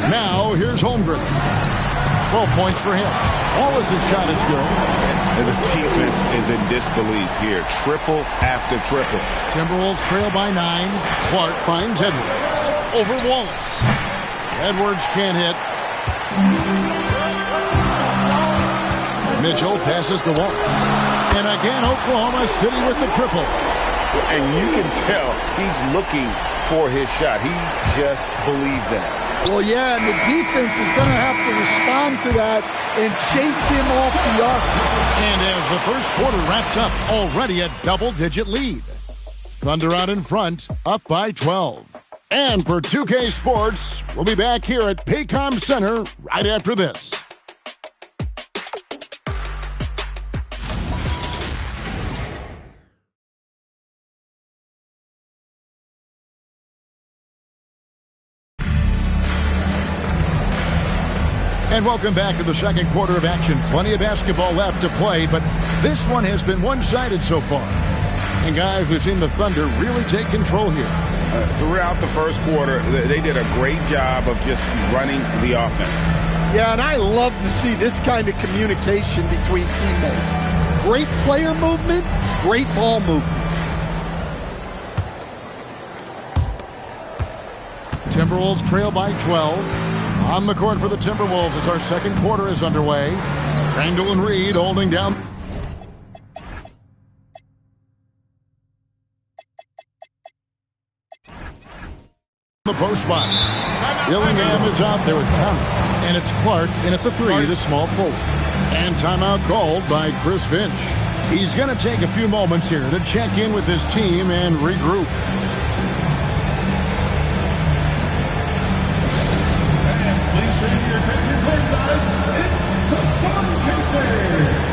Now, here's Holmgren. 12 points for him. Wallace's shot is good. And the defense is in disbelief here. Triple after triple. Timberwolves trail by 9. Clark finds Edwards. Over Wallace. Edwards can't hit. Mitchell passes to Wallace. And again, Oklahoma City with the triple. And you can tell he's looking for his shot. He just believes in it. Well, yeah, and the defense is going to have to respond to that and chase him off the arc. And as the first quarter wraps up, already a double-digit lead. Thunder out in front, up by 12. And for 2K Sports, we'll be back here at Paycom Center right after this. And welcome back to the second quarter of action. Plenty of basketball left to play, but this one has been one-sided so far. And guys, we've seen the Thunder really take control here. Throughout the first quarter, they did a great job of just running the offense. Yeah, and I love to see this kind of communication between teammates. Great player movement, great ball movement. Timberwolves trail by 12. On the court for the Timberwolves as our second quarter is underway. Randall and Reed holding down the post box. Dillingham is out there with Conley. And it's Clark in at the 3, the small forward. And timeout called by Chris Finch. He's going to take a few moments here to check in with his team and regroup. Please bring your attention courtside. It's the Bum Chaser.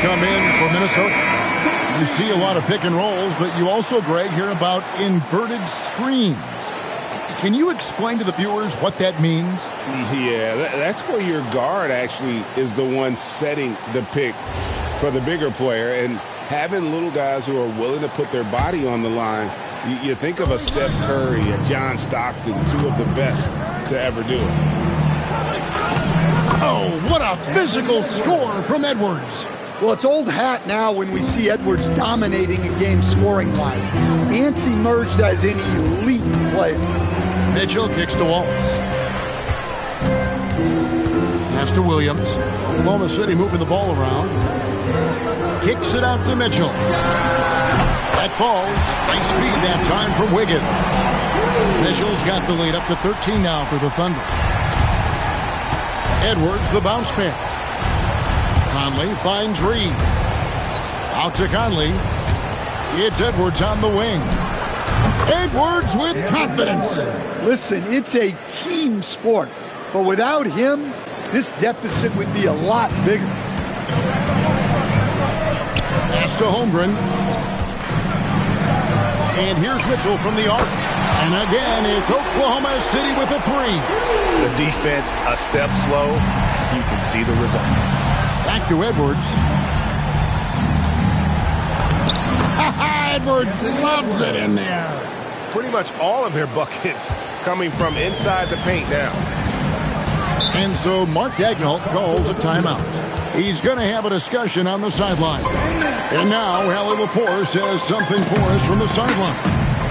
Come in for Minnesota. You see a lot of pick and rolls, but you also, Greg, hear about inverted screens. Can you explain to the viewers what that means? Yeah, that's where your guard actually is the one setting the pick for the bigger player, and having little guys who are willing to put their body on the line. You think of a Steph Curry, a John Stockton, two of the best to ever do it. Oh, what a physical score from Edwards. Well, it's old hat now when we see Edwards dominating a game scoring-wise. Ants emerged as an elite player. Mitchell kicks to Wallace. Pass to Williams. Oklahoma City moving the ball around. Kicks it out to Mitchell. That falls. Nice feed that time from Wiggins. Mitchell's got the lead up to 13 now for the Thunder. Edwards, the bounce pass. Conley finds Reed. Out to Conley. It's Edwards on the wing. Edwards with confidence. Listen, it's a team sport, but without him, this deficit would be a lot bigger. Pass to Holmgren. And here's Mitchell from the arc. And again, it's Oklahoma City with a 3. The defense a step slow. You can see the result. Back to Edwards. Edwards loves it in there. Pretty much all of their buckets coming from inside the paint now. And so Mark Daigneault calls a timeout. He's going to have a discussion on the sideline. And now Allie LaForce says something for us from the sideline.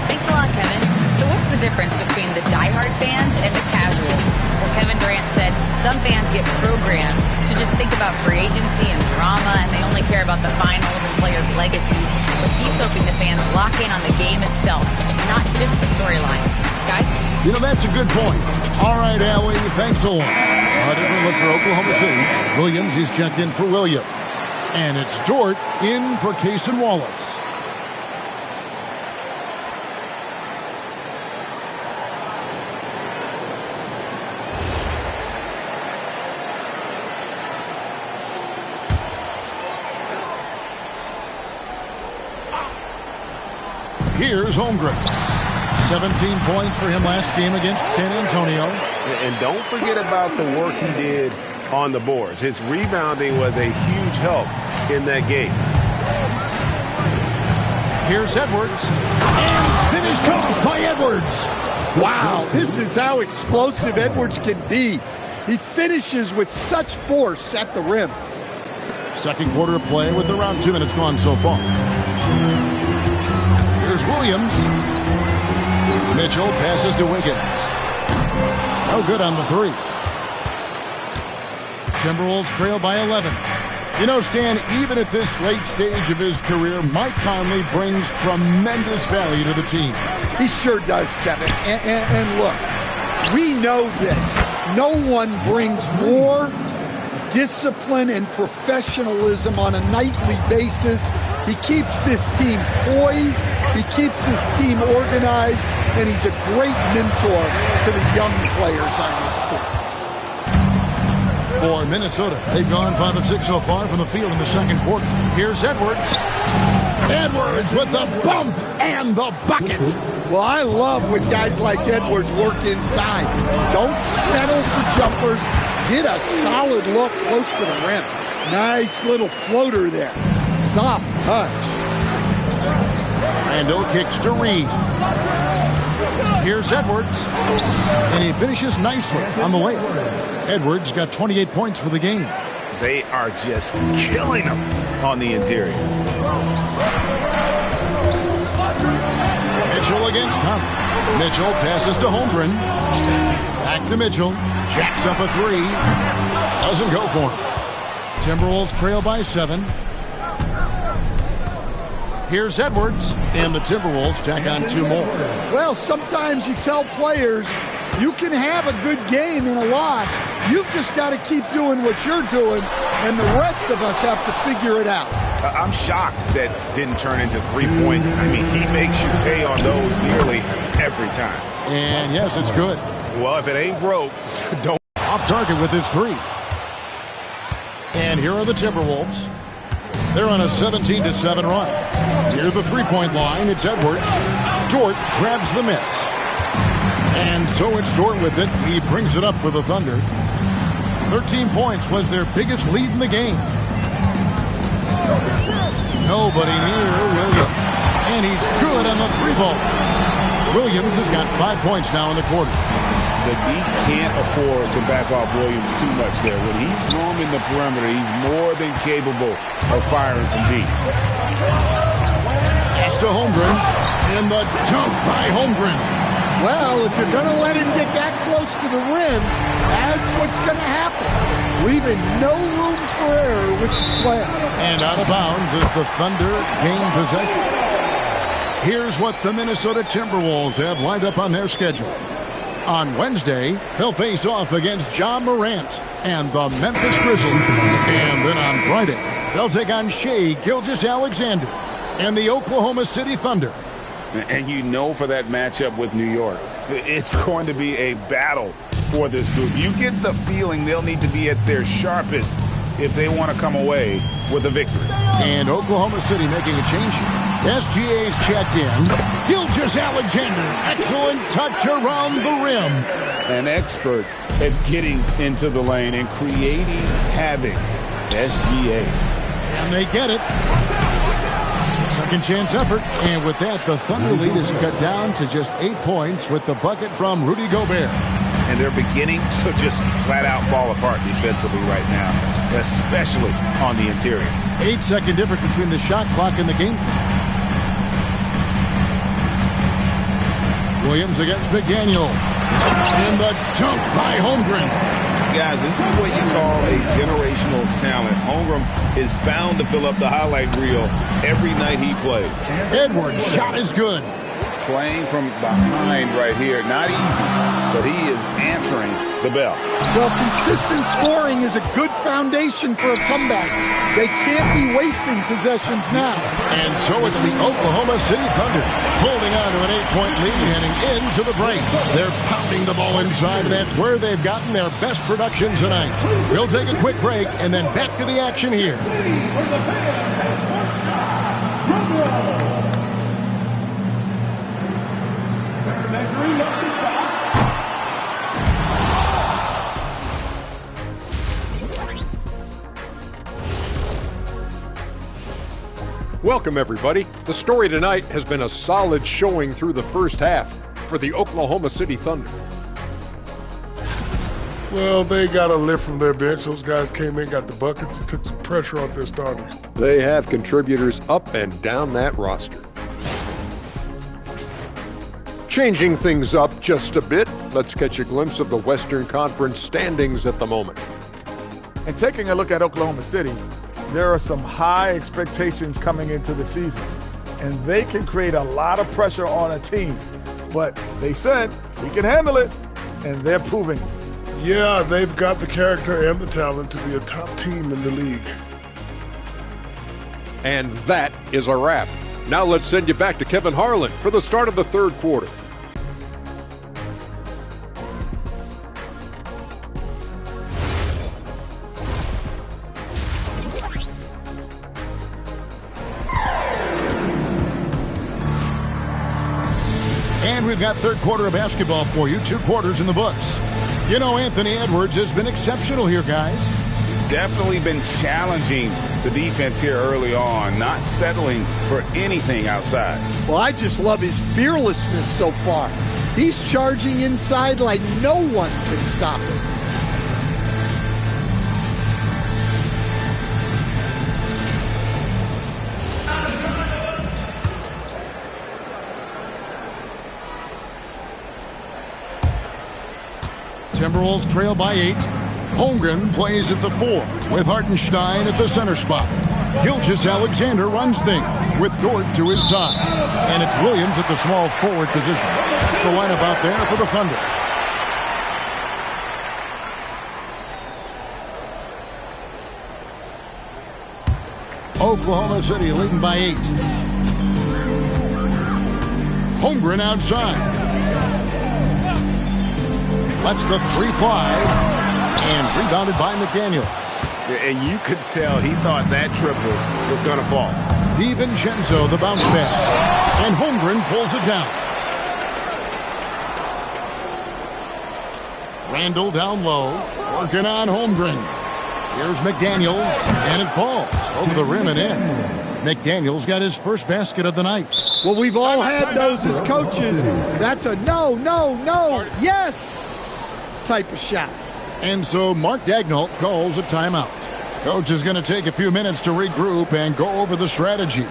Thanks a lot, Kevin. So what's the difference between the diehard fans and the casuals? Well, Kevin Durant said some fans get programmed to just think about free agency and drama, and they only care about the finals and players' legacies. But he's hoping the fans lock in on the game itself, not just the storylines. Guys? You know, that's a good point. All right, Allie, thanks a lot. A different look for Oklahoma City. Williams, he's checked in for Williams. And it's Dort in for Cason Wallace. Here's Holmgren. 17 points for him last game against San Antonio. And don't forget about the work he did on the boards. His rebounding was a huge help in that game. Here's Edwards. And finished off by Edwards. Wow, this is how explosive Edwards can be. He finishes with such force at the rim. Second quarter of play with around 2 minutes gone so far. Here's Williams. Mitchell passes to Wiggins. No good on the 3. Timberwolves trail by 11. You know, Stan, even at this late stage of his career, Mike Conley brings tremendous value to the team. He sure does, Kevin. And look, we know this. No one brings more discipline and professionalism on a nightly basis. He keeps this team poised. He keeps his team organized. And he's a great mentor to the young players on this team. For Minnesota, they've gone 5 of 6 so far from the field in the second quarter. Here's Edwards. Edwards with the bump and the bucket. Well, I love when guys like Edwards work inside. Don't settle for jumpers. get a solid look close to the rim. Nice little floater there. Soft touch. Randall kicks to Reed. Here's Edwards. And he finishes nicely on the layup. Edwards got 28 points for the game. They are just killing them on the interior. Mitchell against Conley. Mitchell passes to Holmgren. Back to Mitchell. Jacks up a three. Doesn't go for him. Timberwolves trail by 7. Here's Edwards. And the Timberwolves tack on 2 more. Well, sometimes you tell players you can have a good game in a loss. You've just got to keep doing what you're doing, and the rest of us have to figure it out. I'm shocked that didn't turn into 3 points. I mean, he makes you pay on those nearly every time. And yes, it's good. Well, if it ain't broke, don't. Off target with his 3. And here are the Timberwolves. They're on a 17-7 run. Near the three-point line, it's Edwards. Dort grabs the miss. And so it's Dort with it. He brings it up for the Thunder. 13 points was their biggest lead in the game. Nobody near Williams. And he's good on the 3-ball. Williams has got 5 points now in the quarter. The D can't afford to back off Williams too much there. When he's roaming the perimeter, he's more than capable of firing from deep. Pass to Holmgren. And the jump by Holmgren. Well, if you're going to let him get that close to the rim, that's what's going to happen. Leaving no room for error with the slam. And out of bounds as the Thunder gain possession. Here's what the Minnesota Timberwolves have lined up on their schedule. On Wednesday, they'll face off against Ja Morant and the Memphis Grizzlies. And then on Friday, they'll take on Shai Gilgeous-Alexander and the Oklahoma City Thunder. And you know for that matchup with New York, it's going to be a battle for this group. You get the feeling they'll need to be at their sharpest if they want to come away with a victory. And Oklahoma City making a change here. SGA's checked in. Gilgeous-Alexander, excellent touch around the rim. An expert at getting into the lane and creating havoc. SGA. And they get it. Second chance effort. And with that, the Thunder lead is cut down to just 8 points with the bucket from Rudy Gobert. And they're beginning to just flat out fall apart defensively right now, especially on the interior. 8-second difference between the shot clock and the game clock. Williams against McDaniel. And the jump by Holmgren. Guys, this is what you call a generational talent. Holmgren is bound to fill up the highlight reel every night he plays. Edwards' shot is good. Playing from behind right here. Not easy, but he is answering the bell. Well, consistent scoring is a good foundation for a comeback. They can't be wasting possessions now. And so it's the Oklahoma City Thunder holding on to an 8-point lead heading into the break. They're pounding the ball inside, and that's where they've gotten their best production tonight. We'll take a quick break and then back to the action here. Welcome, everybody. The story tonight has been a solid showing through the first half for the Oklahoma City Thunder. Well, they got a lift from their bench. Those guys came in, got the buckets, and took some pressure off their starters. They have contributors up and down that roster. Changing things up just a bit, let's catch a glimpse of the Western Conference standings at the moment. And taking a look at Oklahoma City, there are some high expectations coming into the season, and they can create a lot of pressure on a team. But they said we can handle it, and they're proving it. Yeah, they've got the character and the talent to be a top team in the league. And that is a wrap. Now let's send you back to Kevin Harlan for the start of the third quarter. And we've got third quarter of basketball for you. 2 quarters in the books. You know, Anthony Edwards has been exceptional here, guys. Definitely been challenging the defense here early on, not settling for anything outside. Well, I just love his fearlessness so far. He's charging inside like no one can stop him. Timberwolves trail by 8. Holmgren plays at the 4 with Hartenstein at the center spot. Gilgeous-Alexander runs things with Dort to his side. And it's Williams at the small forward position. That's the lineup out there for the Thunder. Oklahoma City leading by 8. Holmgren outside. Lets the 3 fly, and rebounded by McDaniels. And you could tell he thought that triple was going to fall. DiVincenzo, the bounce pass, and Holmgren pulls it down. Randall down low, working on Holmgren. Here's McDaniels, and it falls over the rim and in. McDaniels got his first basket of the night. Well, we've all had those as coaches. That's a no, yes type of shot. And so Mark Daigneault calls a timeout. Coach is going to take a few minutes to regroup and go over the strategy.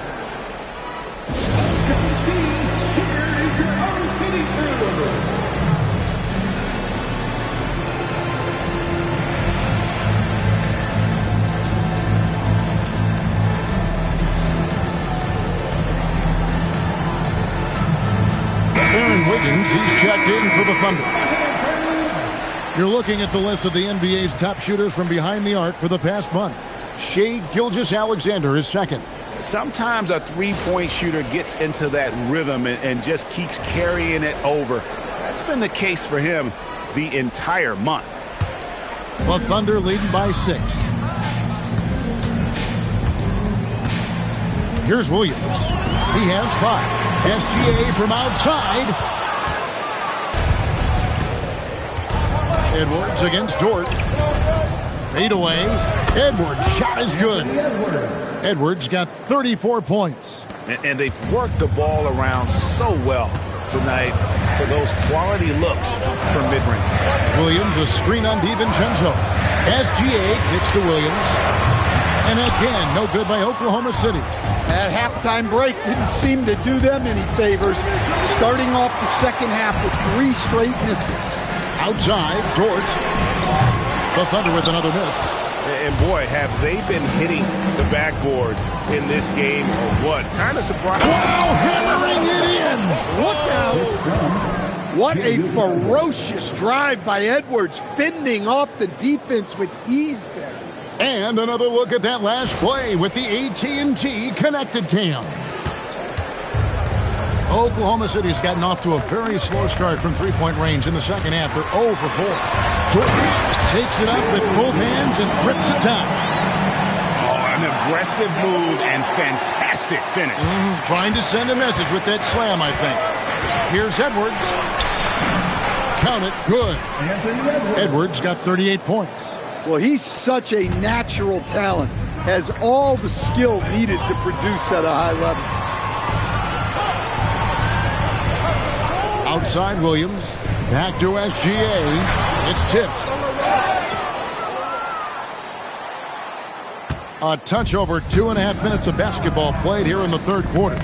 Aaron Wiggins, he's checked in for the Thunder. You're looking at the list of the NBA's top shooters from behind the arc for the past month. Shai Gilgeous-Alexander is second. Sometimes a three-point shooter gets into that rhythm and just keeps carrying it over. That's been the case for him the entire month. The Thunder leading by 6. Here's Williams. He has 5. SGA from outside. Edwards against Dort. Fade away. Edwards' shot is good. Edwards got 34 points. And they've worked the ball around so well tonight for those quality looks from mid-range. Williams, a screen on DiVincenzo. SGA kicks to Williams. And again, no good by Oklahoma City. That halftime break didn't seem to do them any favors. Starting off the second half with 3 straight misses. Outside, Dort. The Thunder with another miss. And boy, have they been hitting the backboard in this game or what? Kind of surprising. Wow, hammering it in. Look out. What a ferocious drive by Edwards, fending off the defense with ease there. And another look at that last play with the AT&T connected cam. Oklahoma City's gotten off to a very slow start from three-point range in the second half. They're 0 for 4. Dort takes it up with both hands and rips it down. Oh, an aggressive move and fantastic finish. Trying to send a message with that slam, I think. Here's Edwards. Count it, good. Edwards got 38 points. Well, he's such a natural talent. Has all the skill needed to produce at a high level. Outside Williams, back to SGA. It's tipped. A touch over 2.5 minutes of basketball played here in the third quarter.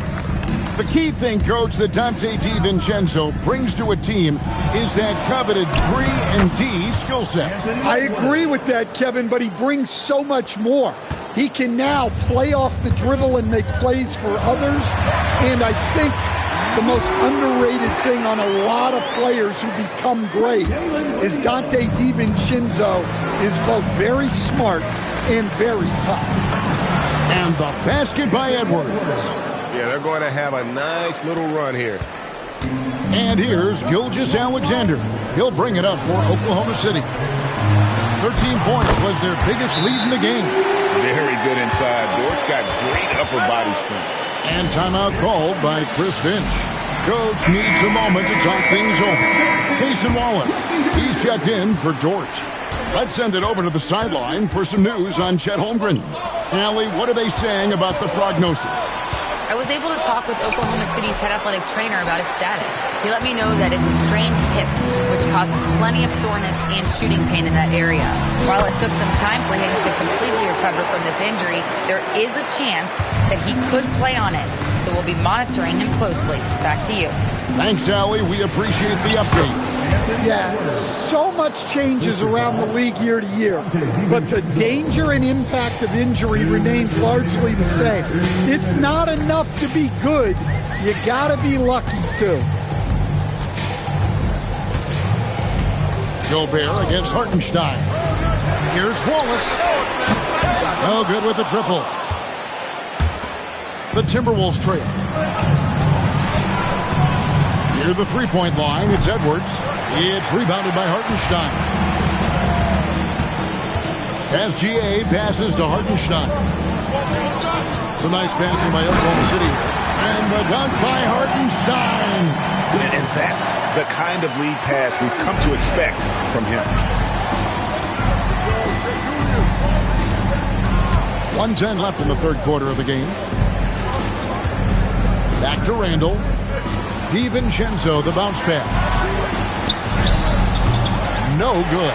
The key thing, Coach, that Donte DiVincenzo brings to a team is that coveted 3-and-D skill set. I agree with that, Kevin, but he brings so much more. He can now play off the dribble and make plays for others, and I think the most underrated thing on a lot of players who become great is Donte DiVincenzo is both very smart and very tough. And the basket by Edwards. Yeah, they're going to have a nice little run here. And here's Gilgeous-Alexander. He'll bring it up for Oklahoma City. 13 points was their biggest lead in the game. Very good inside. Dort's got great upper body strength. And timeout called by Chris Finch. Coach needs a moment to talk things over. Cason Wallace, he's checked in for George. Let's send it over to the sideline for some news on Chet Holmgren. Allie, what are they saying about the prognosis? I was able to talk with Oklahoma City's head athletic trainer about his status. He let me know that it's a strained hip, which causes plenty of soreness and shooting pain in that area. While it took some time for him to completely recover from this injury, there is a chance that he could play on it. So we'll be monitoring him closely. Back to you. Thanks, Allie. We appreciate the update. Yeah, so much changes around the league year to year, but the danger and impact of injury remains largely the same. It's not enough to be good. You gotta be lucky too. Gobert against Hartenstein. Here's Wallace. No good with the triple. The Timberwolves trail. Near the three-point line, it's Edwards. It's rebounded by Hartenstein. SGA passes to Hartenstein. Some nice passing by Oklahoma City. And the dunk by Hartenstein. And that's the kind of lead pass we've come to expect from him. 1:10 left in the third quarter of the game. Back to Randall. DiVincenzo, the bounce pass. No good.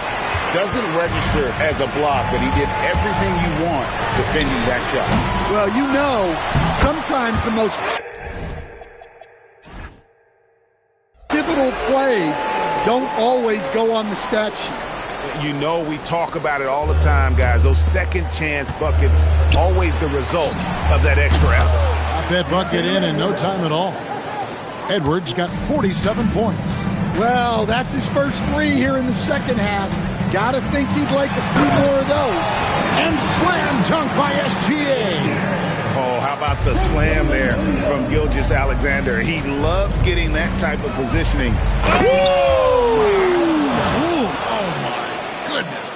Doesn't register as a block, but he did everything you want defending that shot. Well, you know, sometimes the most pivotal plays don't always go on the stat sheet. You know, we talk about it all the time, guys. Those second chance buckets, always the result of that extra effort. Got that bucket in no time at all. Edwards got 47 points. Well, that's his first three here in the second half. Gotta think he'd like a few more of those. And slam dunk by SGA. Oh, how about the slam there from Gilgeous-Alexander? He loves getting that type of positioning. Whoa! Oh, my goodness.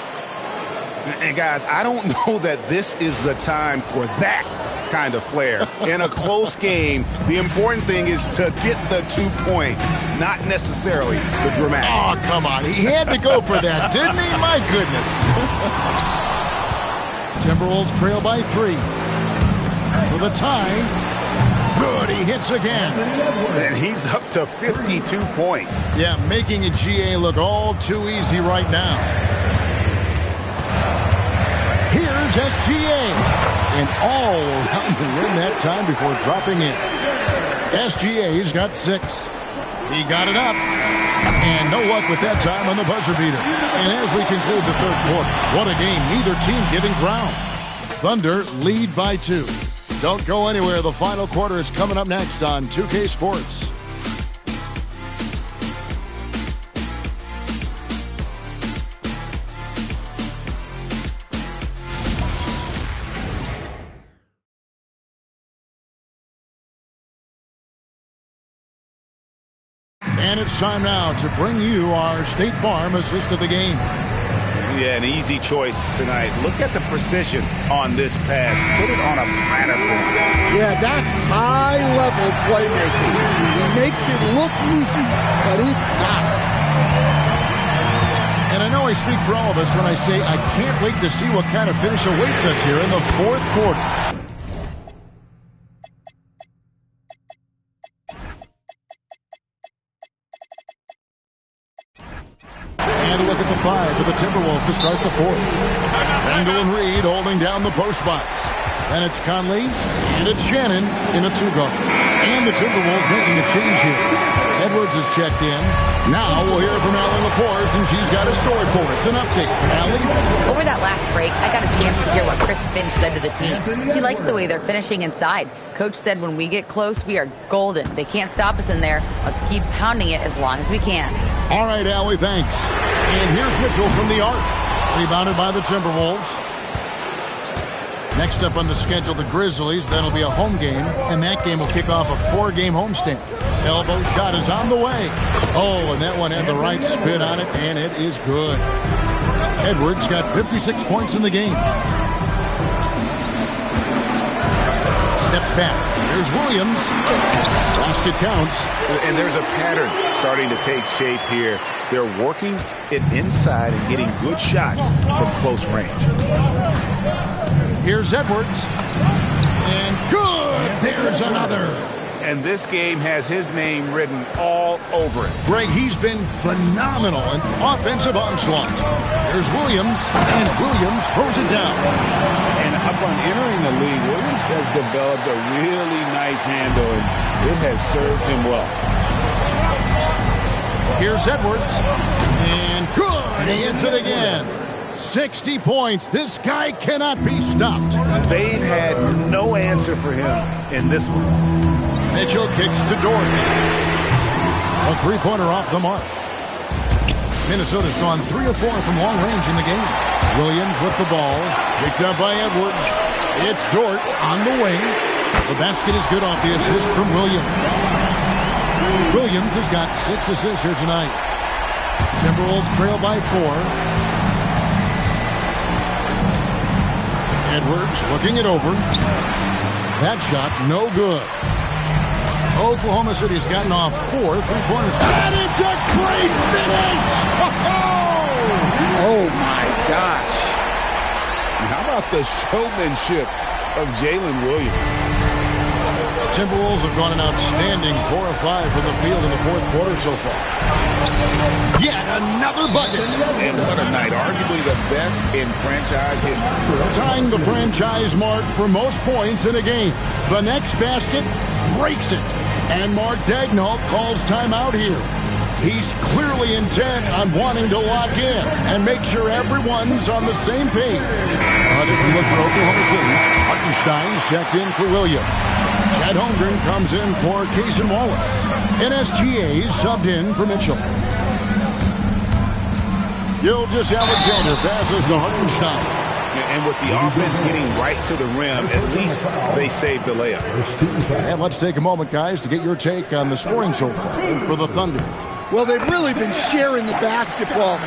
And, guys, I don't know that this is the time for that kind of flair. In a close game, the important thing is to get the 2 points, not necessarily the dramatic. Oh, come on. He had to go for that, didn't he? My goodness. Timberwolves trail by 3. For the tie. Good, he hits again. And he's up to 52 points. Yeah, making a GA look all too easy right now. Here's SGA. And all around the rim that time before dropping in. SGA's got 6. He got it up. And no luck with that time on the buzzer beater. And as we conclude the third quarter, what a game, neither team giving ground. Thunder lead by 2. Don't go anywhere. The final quarter is coming up next on 2K Sports. And it's time now to bring you our State Farm assist of the game. Yeah, an easy choice tonight. Look at the precision on this pass. Put it on a platter for him. Yeah, that's high-level playmaking. He makes it look easy, but it's not. And I know I speak for all of us when I say I can't wait to see what kind of finish awaits us here in the fourth quarter. And look at the 5 for the Timberwolves to start the fourth. Randall and Reed holding down the post spots. And it's Conley, and it's Shannon in a 2-guard. And the Timberwolves making a change here. Edwards is checked in. Now we'll hear from Allie LaForce, and she's got a story for us. An update. Allie? Over that last break, I got a chance to hear what Chris Finch said to the team. He likes the way they're finishing inside. Coach said when we get close, we are golden. They can't stop us in there. Let's keep pounding it as long as we can. All right, Allie, thanks. And here's Mitchell from the arc. Rebounded by the Timberwolves. Next up on the schedule, the Grizzlies. That'll be a home game, and that game will kick off a 4-game homestand. Elbow shot is on the way. Oh, and that one had the right spin on it, and it is good. Edwards got 56 points in the game. steps back. There's Williams. Basket counts. And there's a pattern starting to take shape here. They're working it inside and getting good shots from close range. Here's Edwards. And good. There's another. And this game has his name written all over it. Greg, he's been phenomenal in offensive onslaught. There's Williams, and Williams throws it down. And upon entering the league, Williams has developed a really nice handle, and it has served him well. Here's Edwards, and good. He hits it again. 60 points. This guy cannot be stopped. They've had no answer for him in this one. Mitchell kicks to Dort. A three-pointer off the mark. Minnesota's gone 3 of 4 from long range in the game. Williams with the ball. Picked up by Edwards. It's Dort on the wing. The basket is good off the assist from Williams. Williams has got 6 assists here tonight. Timberwolves trail by 4. Edwards looking it over. That shot no good. Oklahoma City has gotten off 4 3-pointers. And it's a great finish! Oh, my gosh. How about the showmanship of Jalen Williams? Timberwolves have gone an outstanding 4 of 5 from the field in the fourth quarter so far. Yet another bucket. And what a night. Arguably the best in franchise history. Tying the franchise mark for most points in a game. The next basket breaks it. And Mark Daigneault calls timeout here. He's clearly intent on wanting to lock in and make sure everyone's on the same page. As we look for Oklahoma City, Hartenstein's checked in for Williams. Chad Holmgren comes in for Cason Wallace. NSGA's subbed in for Mitchell. Gilgeous Alexander passes to Hartenstein. And with the offense getting right to the rim, at least they saved the layup. And let's take a moment, guys, to get your take on the scoring so far for the Thunder. Well, they've really been sharing the basketball.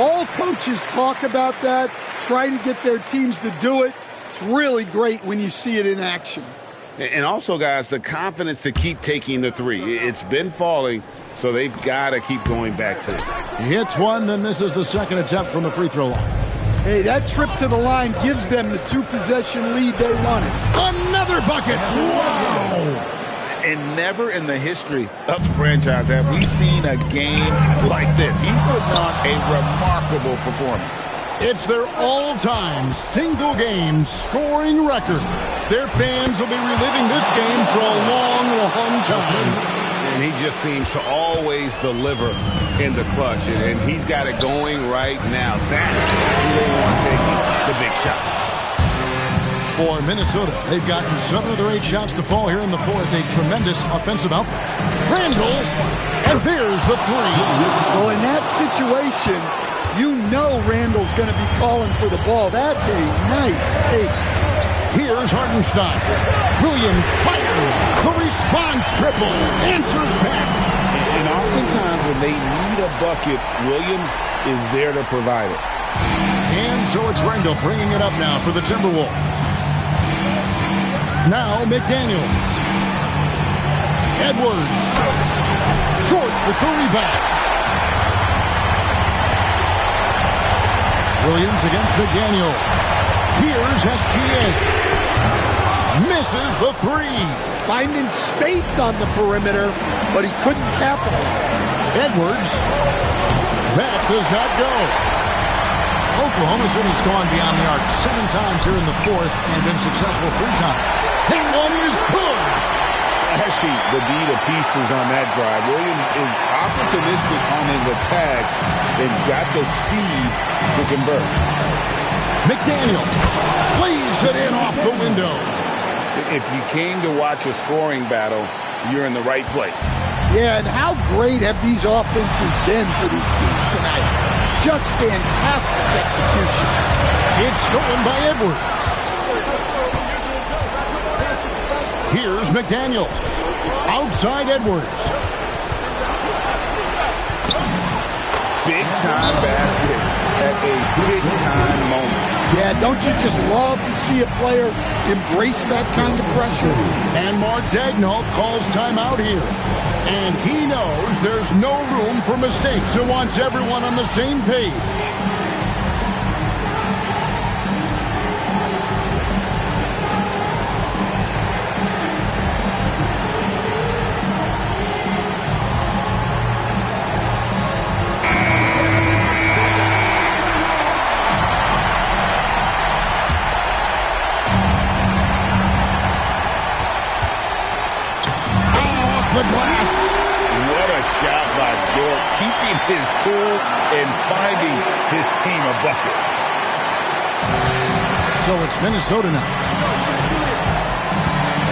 All coaches talk about that, try to get their teams to do it. It's really great when you see it in action. And also, guys, the confidence to keep taking the three. It's been falling, so they've got to keep going back to it. He hits one, then misses the second attempt from the free throw line. Hey, that trip to the line gives them the 2-possession lead they wanted. Another bucket! Wow! And never in the history of the franchise have we seen a game like this. He's putting on a remarkable performance. It's their all-time single-game scoring record. Their fans will be reliving this game for a long, long time. And he just seems to always deliver in the clutch. And he's got it going right now. That's who they want taking the big shot. For Minnesota, they've gotten 7 of their 8 shots to fall here in the fourth. A tremendous offensive outburst. Randall, and there's the 3. Well, in that situation, you know Randall's going to be calling for the ball. That's a nice take. Here's Hartenstein. Williams fires. The response triple. Answers back. And oftentimes when they need a bucket, Williams is there to provide it. And so it's Randall bringing it up now for the Timberwolves. Now McDaniels. Edwards. Dort with the rebound. Williams against McDaniel. Here's SGA. Misses the 3. Finding space on the perimeter, but he couldn't capitalize. Edwards. That does not go. Oklahoma City's gone beyond the arc 7 times here in the fourth and been successful 3 times. That one is good. Slashing the D to pieces on that drive. Williams is opportunistic on his attacks and's got the speed to convert. McDaniel lays it in off the window. If you came to watch a scoring battle, you're in the right place. Yeah, and how great have these offenses been for these teams tonight? Just fantastic execution. It's stolen by Edwards. Here's McDaniel. Outside Edwards. Big time basket. at a big-time moment. Yeah, don't you just love to see a player embrace that kind of pressure? And Mark Daigneault calls timeout here. And he knows there's no room for mistakes and wants everyone on the same page. Keeping his cool and finding his team a bucket. So it's Minnesota now.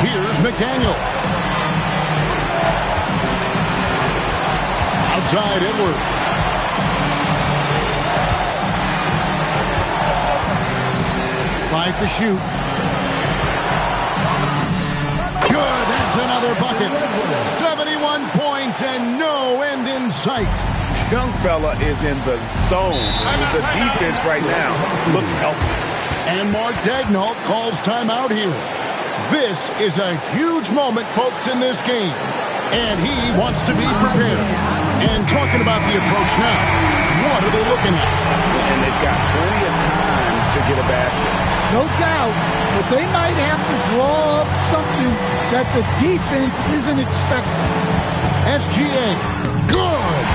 Here's McDaniel. Outside Edwards. Five to shoot. Good, that's another bucket. 71 points and no end in sight. Young fella is in the zone. The defense right now looks helpless. And Mark Daigneault calls timeout here. This is a huge moment, folks, in this game. And he wants to be prepared. And talking about the approach now, what are they looking at? And they've got plenty of time to get a basket. No doubt, but they might have to draw up something that the defense isn't expecting. SGA, good!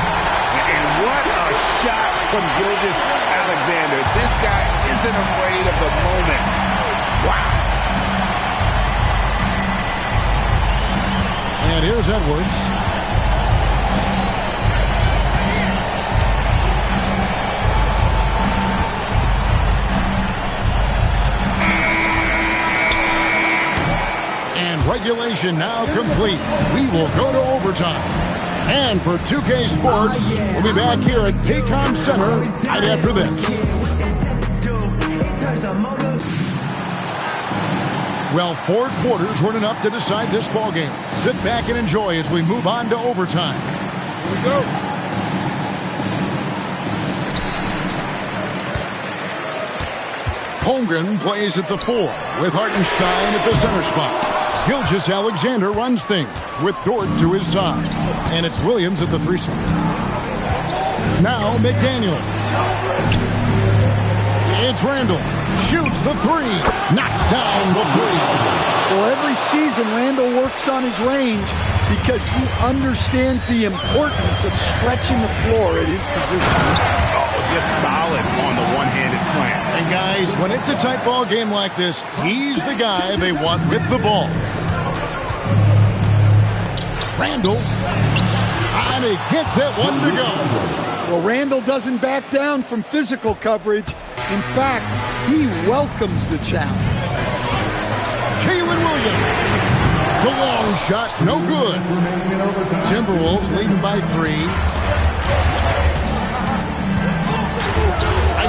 And what a shot from Gilgeous-Alexander. This guy isn't afraid of the moment. Wow. And here's Edwards. Regulation now complete. We will go to overtime. And for 2K Sports, we'll be back here at Paycom Center right after this. Well, 4 quarters weren't enough to decide this ballgame. Sit back and enjoy as we move on to overtime. Here we go. Holmgren plays at the 4 with Hartenstein at the center spot. Gilgeous-Alexander runs things with Dort to his side. And it's Williams at the 3 spot. Now McDaniel. It's Randall. Shoots the 3. Knocks down the 3. Well, every season Randall works on his range because he understands the importance of stretching the floor at his position. Just solid on the one-handed slam. And guys, when it's a tight ball game like this, he's the guy they want with the ball. Randall, and he gets that one to go. Well, Randall doesn't back down from physical coverage. In fact, he welcomes the challenge. Jalen Williams, the long shot, no good. Timberwolves leading by 3.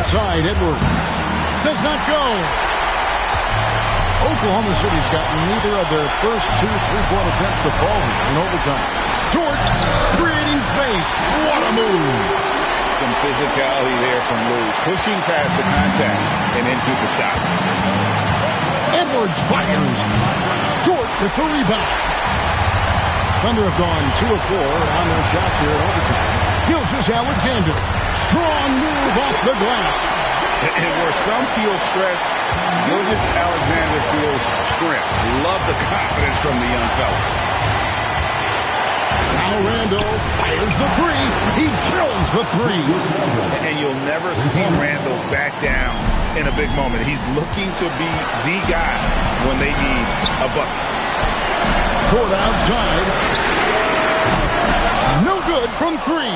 Outside, Edwards. Does not go. Oklahoma City's got neither of their first 2 3-point attempts to fall in overtime. Dort creating space. What a move. Some physicality there from Lou. Pushing past the contact and into the shot. Edwards fires. Dort with the rebound. Thunder have gone 2 of 4 on their shots here in overtime. Gilgeous-Alexander. Strong move off the glass. And where some feel stressed, Gilgeous-Alexander feels strength. Love the confidence from the young fella. Now Randall fires the 3. He drills the 3. And you'll never see Randall back down in a big moment. He's looking to be the guy when they need a bucket. Court outside. No good from 3.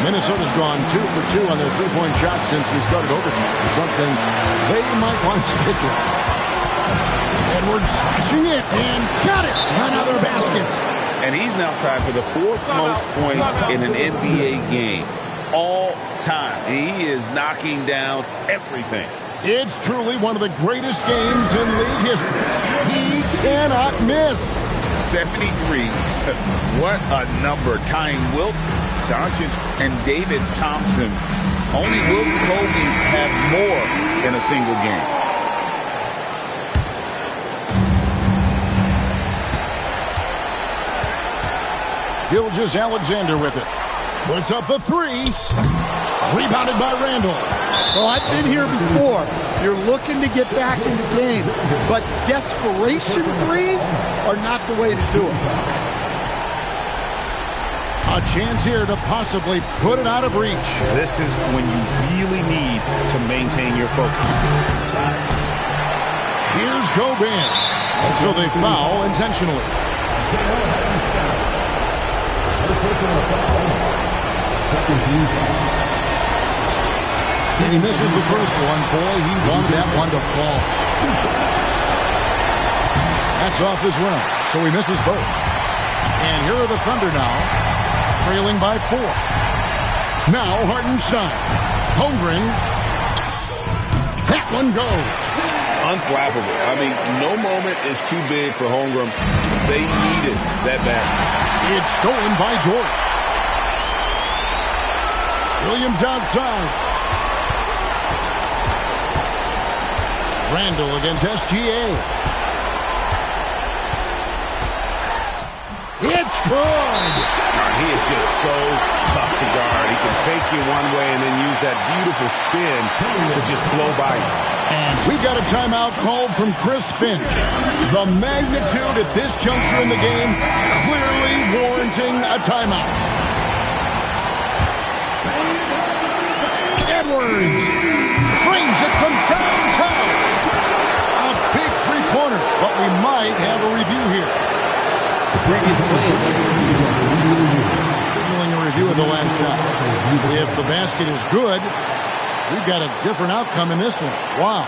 Minnesota's gone 2 for 2 on their 3-point shots since we started overtime. Something they might want to stick with. Edwards slashing it and got it. Another basket. And he's now tied for the 4th most points in an NBA game all time. He is knocking down everything. It's truly one of the greatest games in league history. He cannot miss. 73. What a number. Tying Wilt Doncic and David Thompson. Only Will Kobe have more in a single game. Gilgeous-Alexander with it. Puts up the three. Rebounded by Randall. Well, I've been here before. You're looking to get back in the game, but desperation threes are not the way to do it. A chance here to possibly put it out of reach. This is when you really need to maintain your focus. Here's Gobert. And so they foul intentionally. And he misses the first one. Boy, he wanted that one to fall. That's off as well. So he misses both. And here are the Thunder now, trailing by 4. Now Hartenstein. Holmgren. That one goes. Unflappable. I mean, no moment is too big for Holmgren. They needed that basket. It's stolen by Jordan. Williams outside. Randall against SGA. It's good. He is just so tough to guard. He can fake you one way and then use that beautiful spin to just blow by you. And we've got a timeout called from Chris Finch. The magnitude at this juncture in the game clearly warranting a timeout. Edwards brings it from downtown. A big three-pointer, but we might have a review here. Signaling a review of the last shot. If the basket is good, we've got a different outcome in this one. Wow.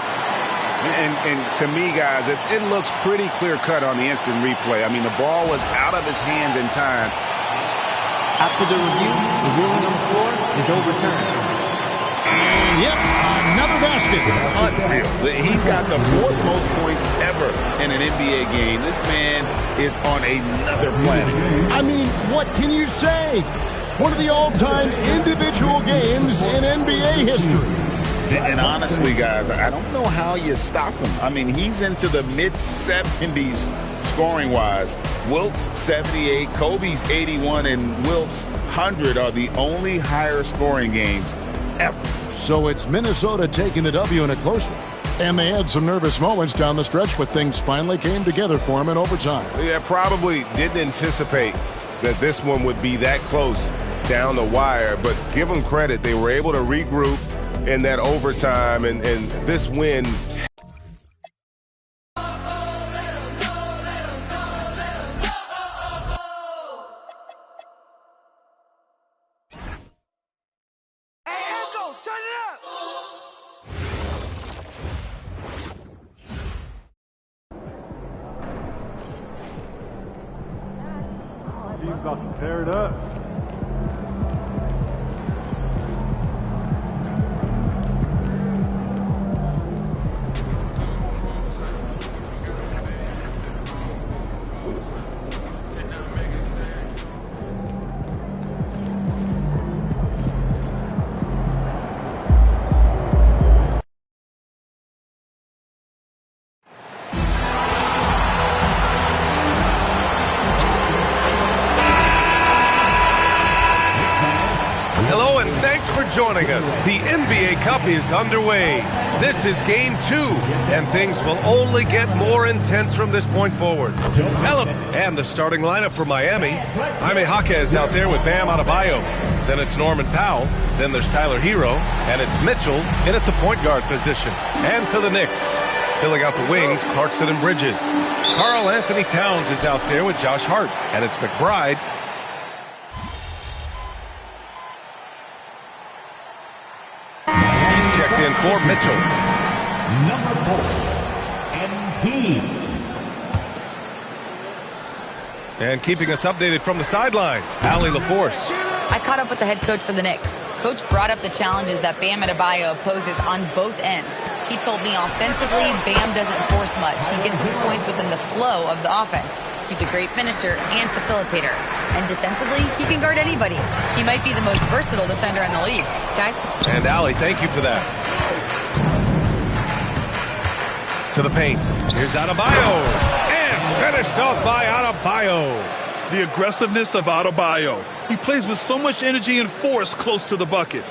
And to me, guys, it looks pretty clear-cut on the instant replay. I mean, the ball was out of his hands in time. After the review, the ruling on the floor is overturned. Yep, another basket. Unreal. He's got the 4th most points ever in an NBA game. This man is on another planet. I mean, what can you say? One of the all-time individual games in NBA history. And honestly, guys, I don't know how you stop him. I mean, he's into the mid-70s scoring-wise. Wilt's 78, Kobe's 81, and Wilt's 100 are the only higher scoring games ever. So it's Minnesota taking the W in a close one. And they had some nervous moments down the stretch, but things finally came together for them in overtime. Yeah, probably didn't anticipate that this one would be that close down the wire, but give them credit. They were able to regroup in that overtime, and this win. He's about to tear it up. Joining us, the NBA Cup is underway. This is Game 2, and things will only get more intense from this point forward. Hello, and the starting lineup for Miami. Jaime Jaquez out there with Bam Adebayo. Then it's Norman Powell. Then there's Tyler Hero, and it's Mitchell in at the point guard position. And for the Knicks, filling out the wings, Clarkson and Bridges. Karl Anthony Towns is out there with Josh Hart, and it's McBride. Checked in for Mitchell. Number 4, and Heat. And keeping us updated from the sideline, Allie LaForce. I caught up with the head coach for the Knicks. Coach brought up the challenges that Bam Adebayo poses on both ends. He told me offensively, Bam doesn't force much. He gets his points within the flow of the offense. He's a great finisher and facilitator. And defensively, he can guard anybody. He might be the most versatile defender in the league. Guys? And Allie, thank you for that. To the paint. Here's Adebayo. And finished off by Adebayo. The aggressiveness of Adebayo. He plays with so much energy and force close to the bucket.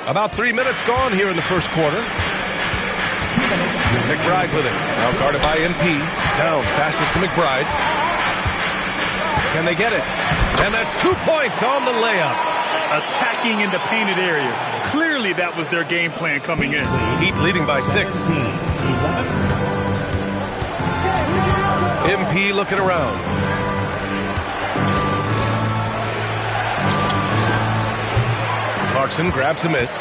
About 3 minutes gone here in the first quarter. McBride with it. Now guarded by MP. Towns passes to McBride. Can they get it? And that's 2 points on the layup. Attacking in the painted area. Clearly that was their game plan coming in. Heat leading by 6. MP looking around. Clarkson grabs a miss.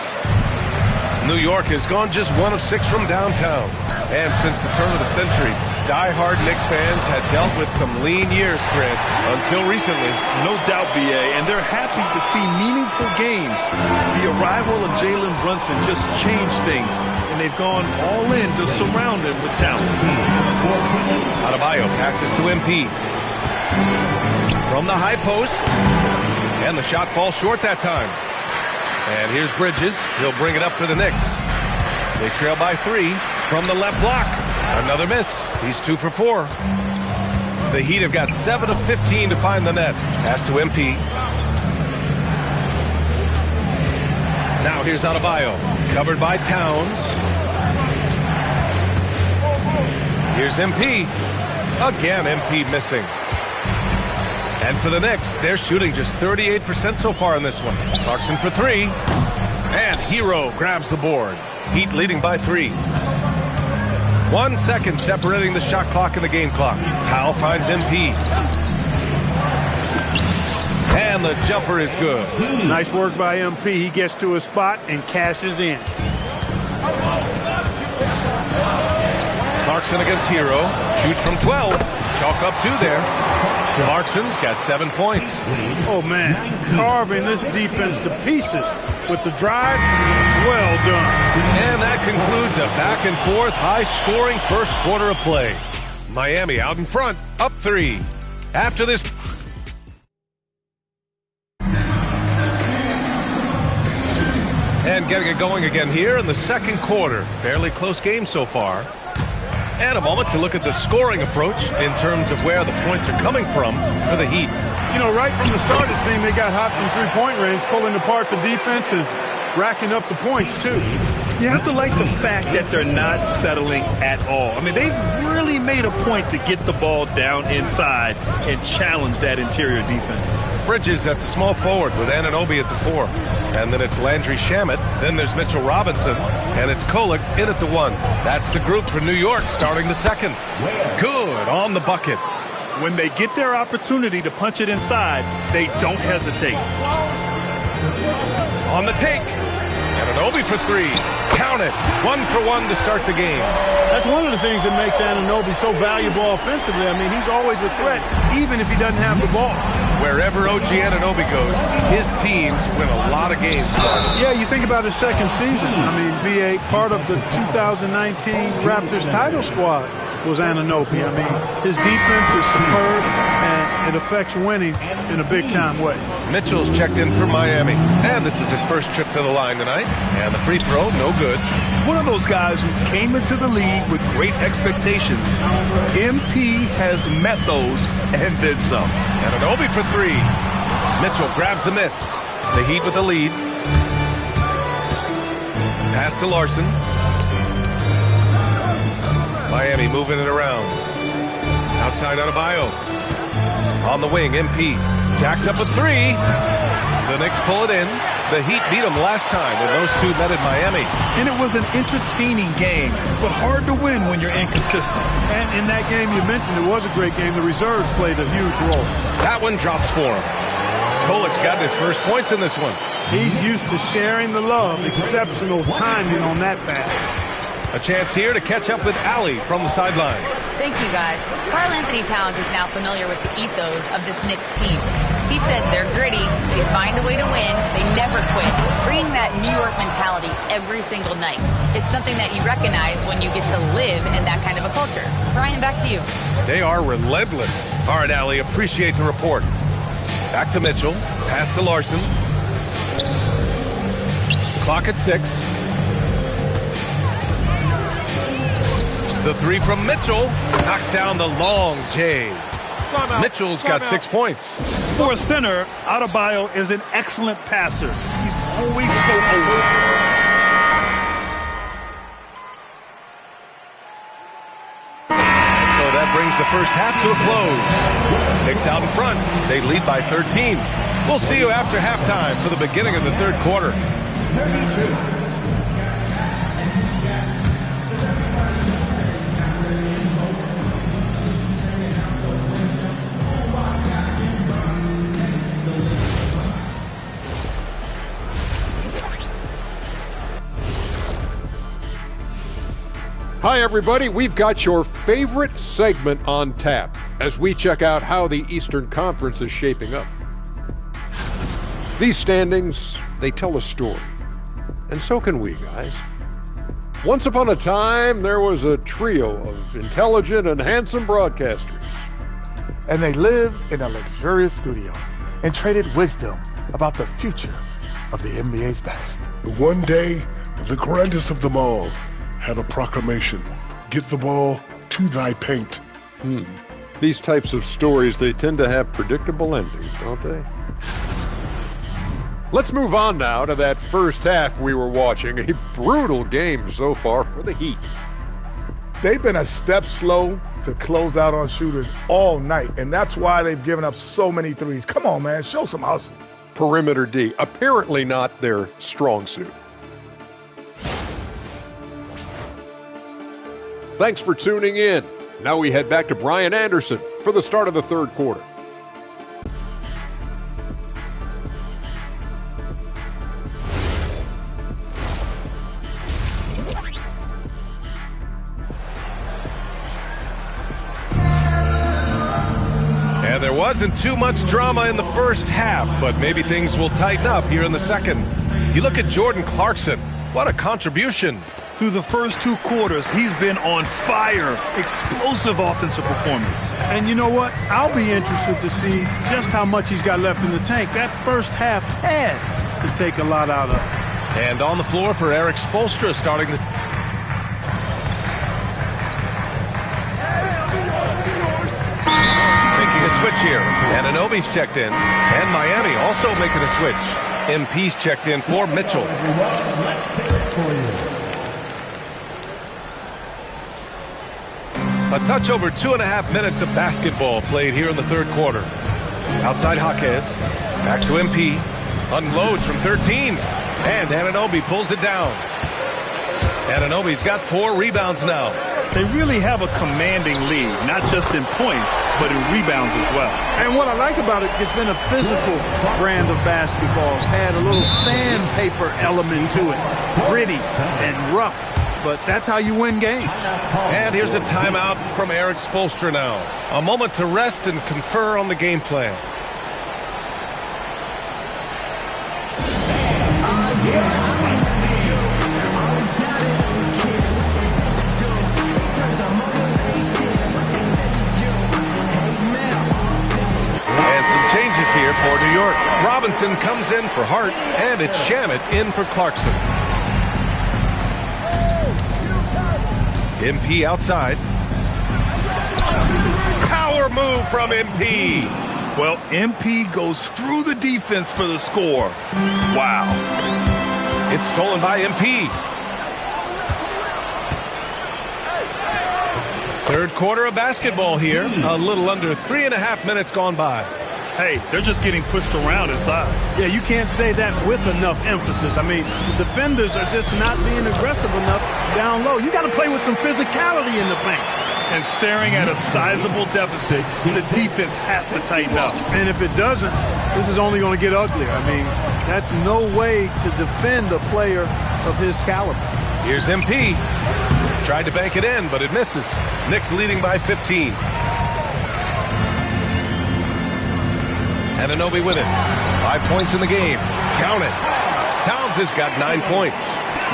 New York has gone just 1 of 6 from downtown. And since the turn of the century, die-hard Knicks fans had dealt with some lean years, Grant, until recently. No doubt, B.A., and they're happy to see meaningful games. The arrival of Jalen Brunson just changed things, and they've gone all in to surround him with talent. Adebayo passes to MP. From the high post, and the shot falls short that time. And here's Bridges. He'll bring it up for the Knicks. They trail by 3 from the left block. Another miss. He's 2 for 4. The Heat have got 7 of 15 to find the net. Pass to MP. Now here's Adebayo. Covered by Towns. Here's MP. Again, MP missing. And for the Knicks, they're shooting just 38% so far in this one. Clarkson for 3. And Hero grabs the board. Heat leading by 3. 1 second separating the shot clock and the game clock. Powell finds MP. And the jumper is good. Nice work by MP. He gets to his spot and cashes in. Clarkson against Hero. Shoots from 12. Chalk up 2 there. Clarkson's got 7 points. Oh, man. Carving this defense to pieces with the drive. Well done. And that concludes a back-and-forth, high-scoring first quarter of play. Miami out in front, up 3. After this... And getting it going again here in the second quarter. Fairly close game so far. And a moment to look at the scoring approach in terms of where the points are coming from for the Heat. You know, right from the start, it seemed they got hot from three-point range, pulling apart the defense and racking up the points, too. You have to like the fact that they're not settling at all. I mean, they've really made a point to get the ball down inside and challenge that interior defense. Bridges at the small forward with Anunoby at the 4. And then it's Landry Shamet. Then there's Mitchell Robinson. And it's Kolek in at the 1. That's the group for New York starting the second. Good on the bucket. When they get their opportunity to punch it inside, they don't hesitate. On the take. Anunoby for 3. Count it. 1 for 1 to start the game. That's one of the things that makes Anunoby so valuable offensively. I mean, he's always a threat, even if he doesn't have the ball. Wherever OG Anunoby goes, his teams win a lot of games. Yeah, you think about his second season. I mean, BA, part of the 2019 Raptors title squad was Anunoby. I mean, his defense is superb, and it affects winning in a big-time way. Mitchell's checked in for Miami, and this is his first trip to the line tonight. And the free throw, no good. One of those guys who came into the league with great expectations. MP has met those and did some. Anunoby for 3. Mitchell grabs a miss. The Heat with the lead. Pass to Larson. Miami moving it around. Outside Adebayo. On the wing, MP. Jacks up a 3. The Knicks pull it in. The Heat beat them last time when those two met at Miami. And it was an entertaining game, but hard to win when you're inconsistent. And in that game you mentioned, it was a great game. The reserves played a huge role. That one drops for him. Kolek's got his first points in this one. He's used to sharing the love. Exceptional timing on that pass. A chance here to catch up with Allie from the sideline. Thank you, guys. Karl Anthony Towns is now familiar with the ethos of this Knicks team. He said they're gritty, they find a way to win, they never quit, bringing that New York mentality every single night. It's something that you recognize when you get to live in that kind of a culture. Brian, back to you. They are relentless. All right, Allie, appreciate the report. Back to Mitchell. Pass to Larson. Clock at 6. The three from Mitchell knocks down the long J. Mitchell's got 6 points. For a center, Adebayo is an excellent passer. He's always so open. So that brings the first half to a close. Knicks out in front. They lead by 13. We'll see you after halftime for the beginning of the third quarter. Hi, everybody. We've got your favorite segment on tap as we check out how the Eastern Conference is shaping up. These standings, they tell a story. And so can we, guys. Once upon a time, there was a trio of intelligent and handsome broadcasters. And they lived in a luxurious studio and traded wisdom about the future of the NBA's best. One day, the grandest of them all had a proclamation: get the ball to thy paint. These types of stories, they tend to have predictable endings, don't they? Let's move on now to that first half we were watching. A brutal game so far for the Heat. They've been a step slow to close out on shooters all night, and that's why they've given up so many threes. Come on, man, show some hustle. Perimeter D, apparently not their strong suit. Thanks for tuning in. Now we head back to Brian Anderson for the start of the third quarter. And there wasn't too much drama in the first half, but maybe things will tighten up here in the second. You look at Jordan Clarkson. What a contribution. Through the first 2 quarters, he's been on fire. Explosive offensive performance. And you know what? I'll be interested to see just how much he's got left in the tank. That first half had to take a lot out of it. And on the floor for Eric Spoelstra starting the... Making a switch here. Anunoby's checked in. And Miami also making a switch. MP's checked in for Mitchell. A touch over 2.5 minutes of basketball played here in the third quarter. Outside Jaquez. Back to MP. Unloads from 13. And Anunoby pulls it down. Anunoby's got 4 rebounds now. They really have a commanding lead, not just in points, but in rebounds as well. And what I like about it, it's been a physical brand of basketball. It's had a little sandpaper element to it. Gritty and rough. But that's how you win games. And here's a timeout from Eric Spoelstra now. A moment to rest and confer on the game plan. And some changes here for New York. Robinson comes in for Hart, and it's Shamet in for Clarkson. MP outside. Power move from MP. Well, MP goes through the defense for the score. Wow. It's stolen by MP. Third quarter of basketball here. A little under 3.5 minutes gone by. Hey, they're just getting pushed around inside. Yeah, you can't say that with enough emphasis. I mean, the defenders are just not being aggressive enough down low. You got to play with some physicality in the paint. And staring at a sizable deficit, the defense has to tighten up. And if it doesn't, this is only going to get uglier. I mean, that's no way to defend a player of his caliber. Here's MP. Tried to bank it in, but it misses. Knicks leading by 15. Anunoby with it. 5 points in the game. Count it. Towns has got 9 points.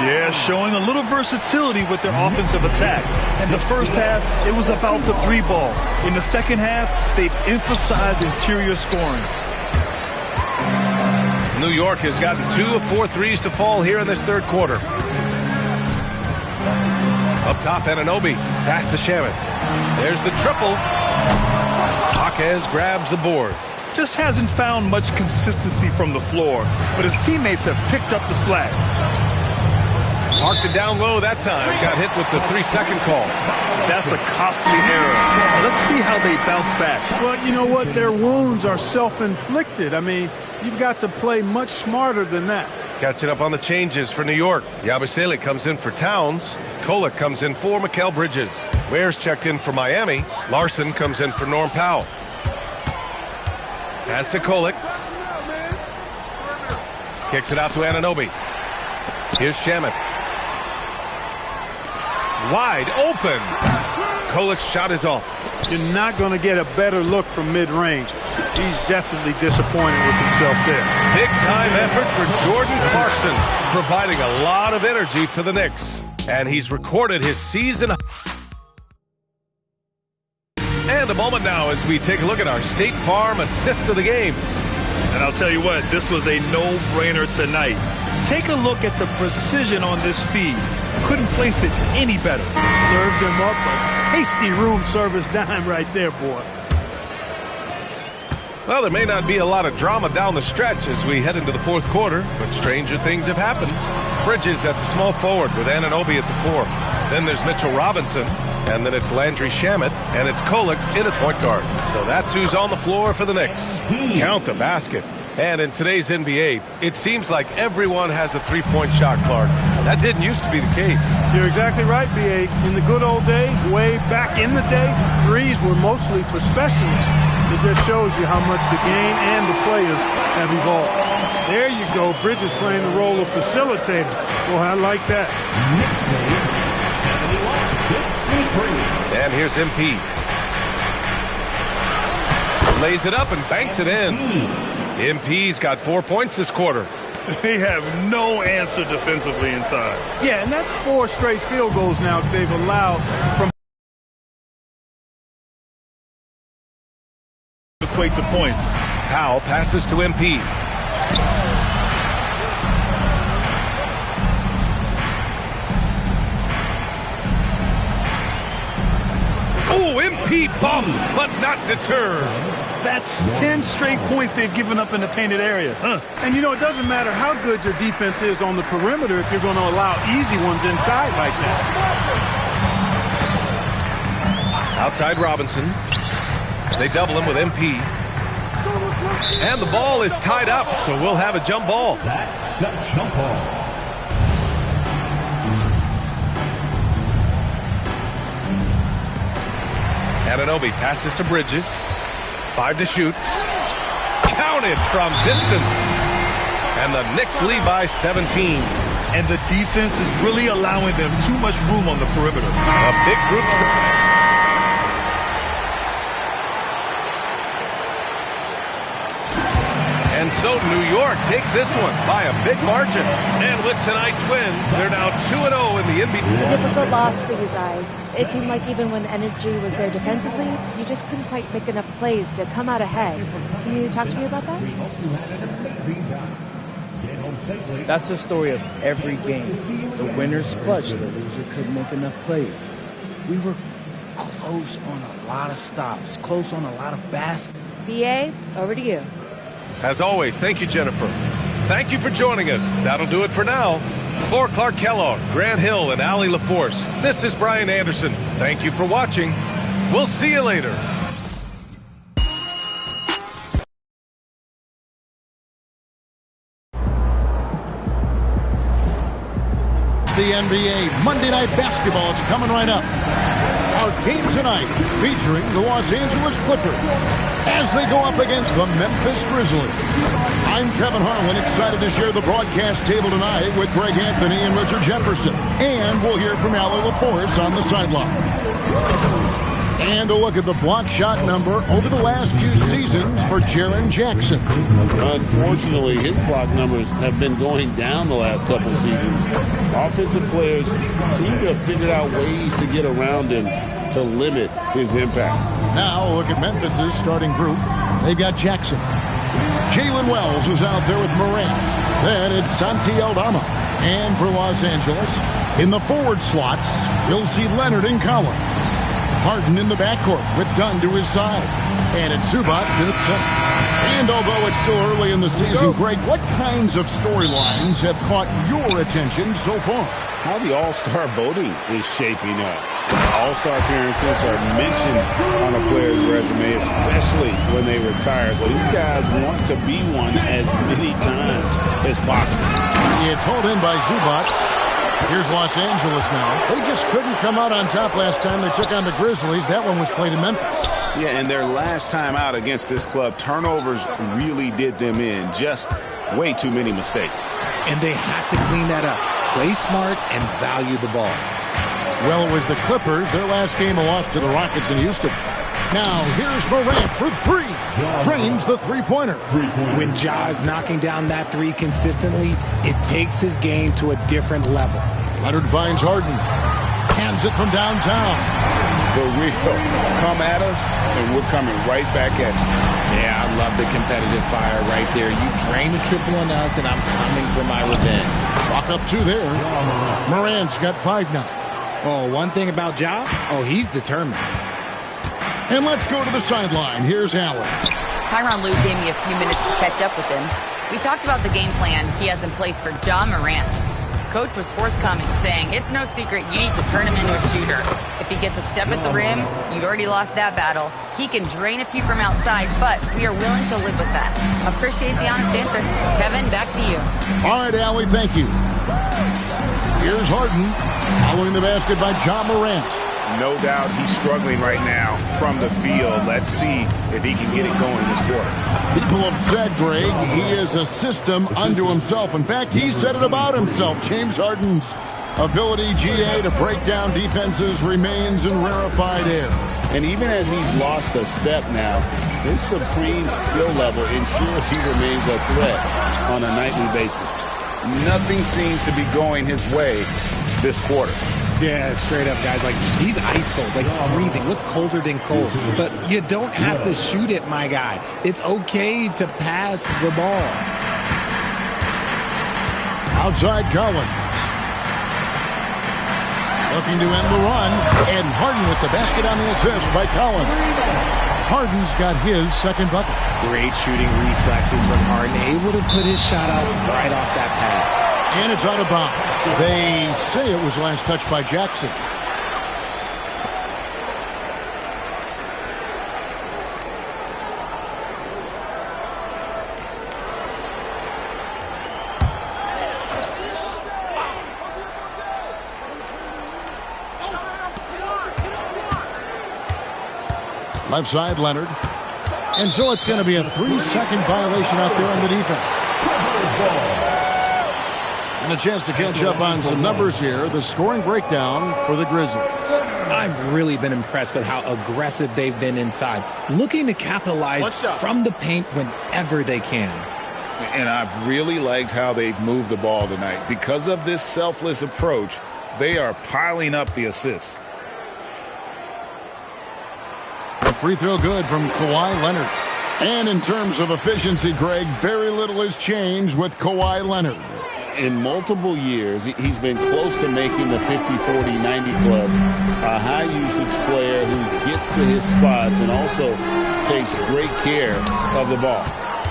Yeah, showing a little versatility with their offensive attack. In the first half, it was about the three ball. In the second half, they've emphasized interior scoring. New York has gotten 2 of 4 threes to fall here in this third quarter. Up top, Anunoby. Pass to Shamet. There's the triple. Jaquez grabs the board. Just hasn't found much consistency from the floor, but his teammates have picked up the slack. Marked it down low that time. Got hit with the 3-second call. That's a costly error. Let's see how they bounce back. Well, you know what? Their wounds are self-inflicted. I mean, you've got to play much smarter than that. Catching up on the changes for New York. Yabusele comes in for Towns. Kolek comes in for Mikal Bridges. Ware's checked in for Miami. Larson comes in for Norm Powell. Pass to Kolek. Kicks it out to Anunoby. Here's Shamet. Wide open. Kolek's shot is off. You're not going to get a better look from mid-range. He's definitely disappointed with himself there. Big-time effort for Jordan Clarkson, providing a lot of energy for the Knicks. And he's recorded his season. And a moment now as we take a look at our State Farm assist of the game. And I'll tell you what, this was a no-brainer tonight. Take a look at the precision on this feed. Couldn't place it any better. Served him up a tasty room service dime right there, boy. Well, there may not be a lot of drama down the stretch as we head into the fourth quarter, but stranger things have happened. Bridges at the small forward with Anunoby at the 4. Then there's Mitchell Robinson, and then it's Landry Shamet, and it's Kolek in at point guard. So that's who's on the floor for the Knicks. Count the basket. And in today's NBA, it seems like everyone has a three-point shot, Clark. That didn't used to be the case. You're exactly right, B.A. In the good old days, way back in the day, threes were mostly for specialists. It just shows you how much the game and the players have evolved. There you go, Bridges playing the role of facilitator. Well, I like that. And here's MP. Lays it up and banks it in. MP's got 4 points this quarter. They have no answer defensively inside. Yeah, and that's 4 straight field goals now they've allowed from equate to points. Powell passes to MP. Oh, MP bumped, but not deterred. That's 10 straight points they've given up in the painted area. And, you know, it doesn't matter how good your defense is on the perimeter if you're going to allow easy ones inside like that. Outside Robinson. They double him with MP. And the ball is tied up, so we'll have a jump ball. That's the jump ball. Anunoby passes to Bridges. 5 to shoot. Counted from distance. And the Knicks lead by 17. And the defense is really allowing them too much room on the perimeter. A big group. And so New York takes this one by a big margin. And with tonight's win, they're now 2-0 in the NBA. Difficult loss for you guys. It seemed like even when the energy was there defensively, you just couldn't quite make enough plays to come out ahead. Can you talk to me about that? That's the story of every game. The winner's clutch, the loser couldn't make enough plays. We were close on a lot of stops, close on a lot of baskets. BA, over to you. As always, thank you, Jennifer. Thank you for joining us. That'll do it for now. For Clark Kellogg, Grant Hill, and Allie LaForce, this is Brian Anderson. Thank you for watching. We'll see you later. The NBA Monday Night Basketball is coming right up. Our game tonight featuring the Los Angeles Clippers as they go up against the Memphis Grizzlies. I'm Kevin Harlan, excited to share the broadcast table tonight with Greg Anthony and Richard Jefferson. And we'll hear from Allie LaForce on the sideline. And a look at the block shot number over the last few seasons for Jaren Jackson. Unfortunately, his block numbers have been going down the last couple seasons. Offensive players seem to have figured out ways to get around him to limit his impact. Now look at Memphis's starting group. They've got Jackson. Jalen Wells was out there with Morant. Then it's Santi Aldama. And for Los Angeles, in the forward slots, you'll see Leonard and Collins. Harden in the backcourt with Dunn to his side. And it's Zubac in at center. And although it's still early in the season, Greg, what kinds of storylines have caught your attention so far? How the All-Star voting is shaping up. All-Star appearances are mentioned on a player's resume, especially when they retire. So these guys want to be one as many times as possible. It's hauled in by Zubac. Here's Los Angeles now. They just couldn't come out on top last time they took on the Grizzlies. That one was played in Memphis. Yeah, and their last time out against this club, turnovers really did them in. Just way too many mistakes. And they have to clean that up. Play smart and value the ball. Well, it was the Clippers. Their last game a loss to the Rockets in Houston. Now, here's Morant for three. Drains the three-pointer. When Ja is knocking down that three consistently, it takes his game to a different level. Leonard finds Harden. Hands it from downtown. The real come at us, and we're coming right back at you. Yeah, I love the competitive fire right there. You drain the triple on us, and I'm coming for my revenge. Chalk up two there. Morant's got 5 now. Oh, one thing about Ja, he's determined. And let's go to the sideline. Here's Allen. Tyronn Lue gave me a few minutes to catch up with him. We talked about the game plan he has in place for Ja Morant. Coach was forthcoming, saying, it's no secret you need to turn him into a shooter. If he gets a step at the rim, you've already lost that battle. He can drain a few from outside, but we are willing to live with that. Appreciate the honest answer. Kevin, back to you. All right, Allie, thank you. Here's Harden, following the basket by Ja Morant. No doubt he's struggling right now from the field. Let's see if he can get it going this quarter. People have said, Greg, he is a system unto himself. In fact, he said it about himself. James Harden's ability, GA, to break down defenses remains in rarefied air. And even as he's lost a step now, his supreme skill level ensures he remains a threat on a nightly basis. Nothing seems to be going his way this quarter. Yeah, straight up, guys. Like, he's ice cold, like freezing. What's colder than cold? But you don't have to shoot it, my guy. It's okay to pass the ball. Outside Collins. Looking to end the run. And Harden with the basket on the assist by Collins. Harden's got his second bucket. Great shooting reflexes from Harden. Able to put his shot up right off that pass. And it's out of bounds. They say it was last touched by Jackson. Left side, Leonard. And so it's going to be a 3-second violation out there on the defense. And a chance to catch up on some numbers here. The scoring breakdown for the Grizzlies. I've really been impressed with how aggressive they've been inside, looking to capitalize from the paint whenever they can. And I've really liked how they've moved the ball tonight. Because of this selfless approach, they are piling up the assists. A free throw good from Kawhi Leonard. And in terms of efficiency, Greg, very little has changed with Kawhi Leonard. In multiple years, he's been close to making the 50-40-90 club. A high-usage player who gets to his spots and also takes great care of the ball.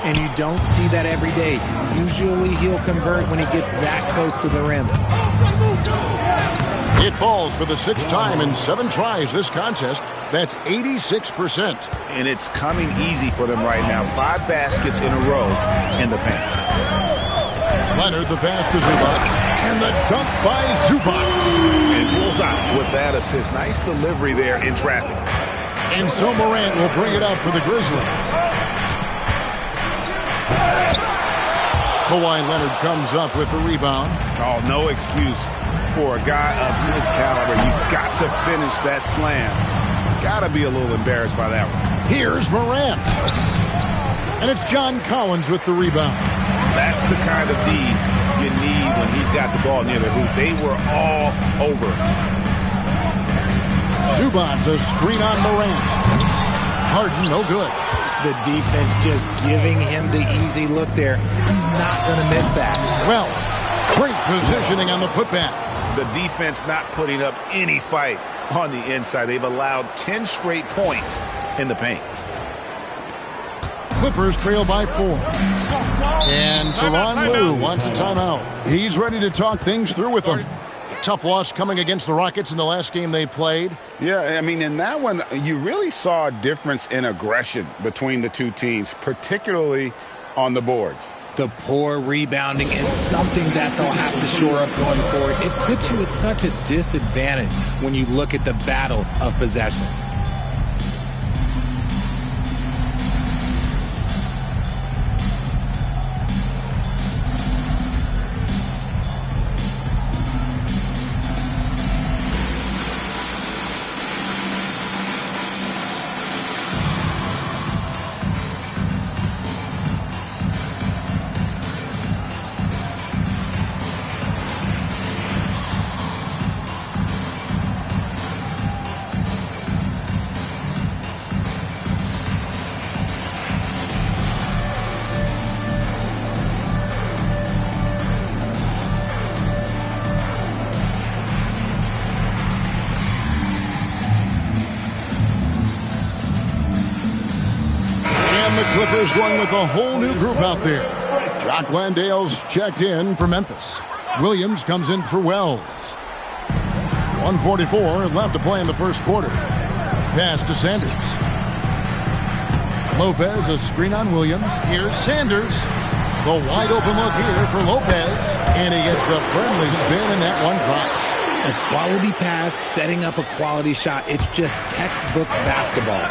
And you don't see that every day. Usually he'll convert when he gets that close to the rim. It falls for the 6th time in 7 tries this contest. That's 86%. And it's coming easy for them right now. 5 baskets in a row in the paint. Leonard, the pass to Zubac. And the dunk by Zubac. And bullseye with that assist. Nice delivery there in traffic. And so Morant will bring it up for the Grizzlies. Kawhi Leonard comes up with the rebound. Oh, no excuse for a guy of his caliber. You've got to finish that slam. got to be a little embarrassed by that one. Here's Morant. And it's John Collins with the rebound. That's the kind of D you need when he's got the ball near the hoop. They were all over. Zubac's a screen on Morant. Harden, no good. The defense just giving him the easy look there. He's not going to miss that. Well, great positioning on the putback. The defense not putting up any fight on the inside. They've allowed 10 straight points in the paint. Clippers trail by 4. And Tyronn Lue wants a timeout. He's ready to talk things through with them. Tough loss coming against the Rockets in the last game they played. Yeah, I mean, in that one, you really saw a difference in aggression between the two teams, particularly on the boards. The poor rebounding is something that they'll have to shore up going forward. It puts you at such a disadvantage when you look at the battle of possessions. Clippers going with a whole new group out there. Jock Landale's checked in for Memphis. Williams comes in for Wells. 1:44 left to play in the first quarter. Pass to Sanders. Lopez, a screen on Williams. Here's Sanders. The wide open look here for Lopez. And he gets the friendly spin, and that one drops. A quality pass, setting up a quality shot. It's just textbook basketball.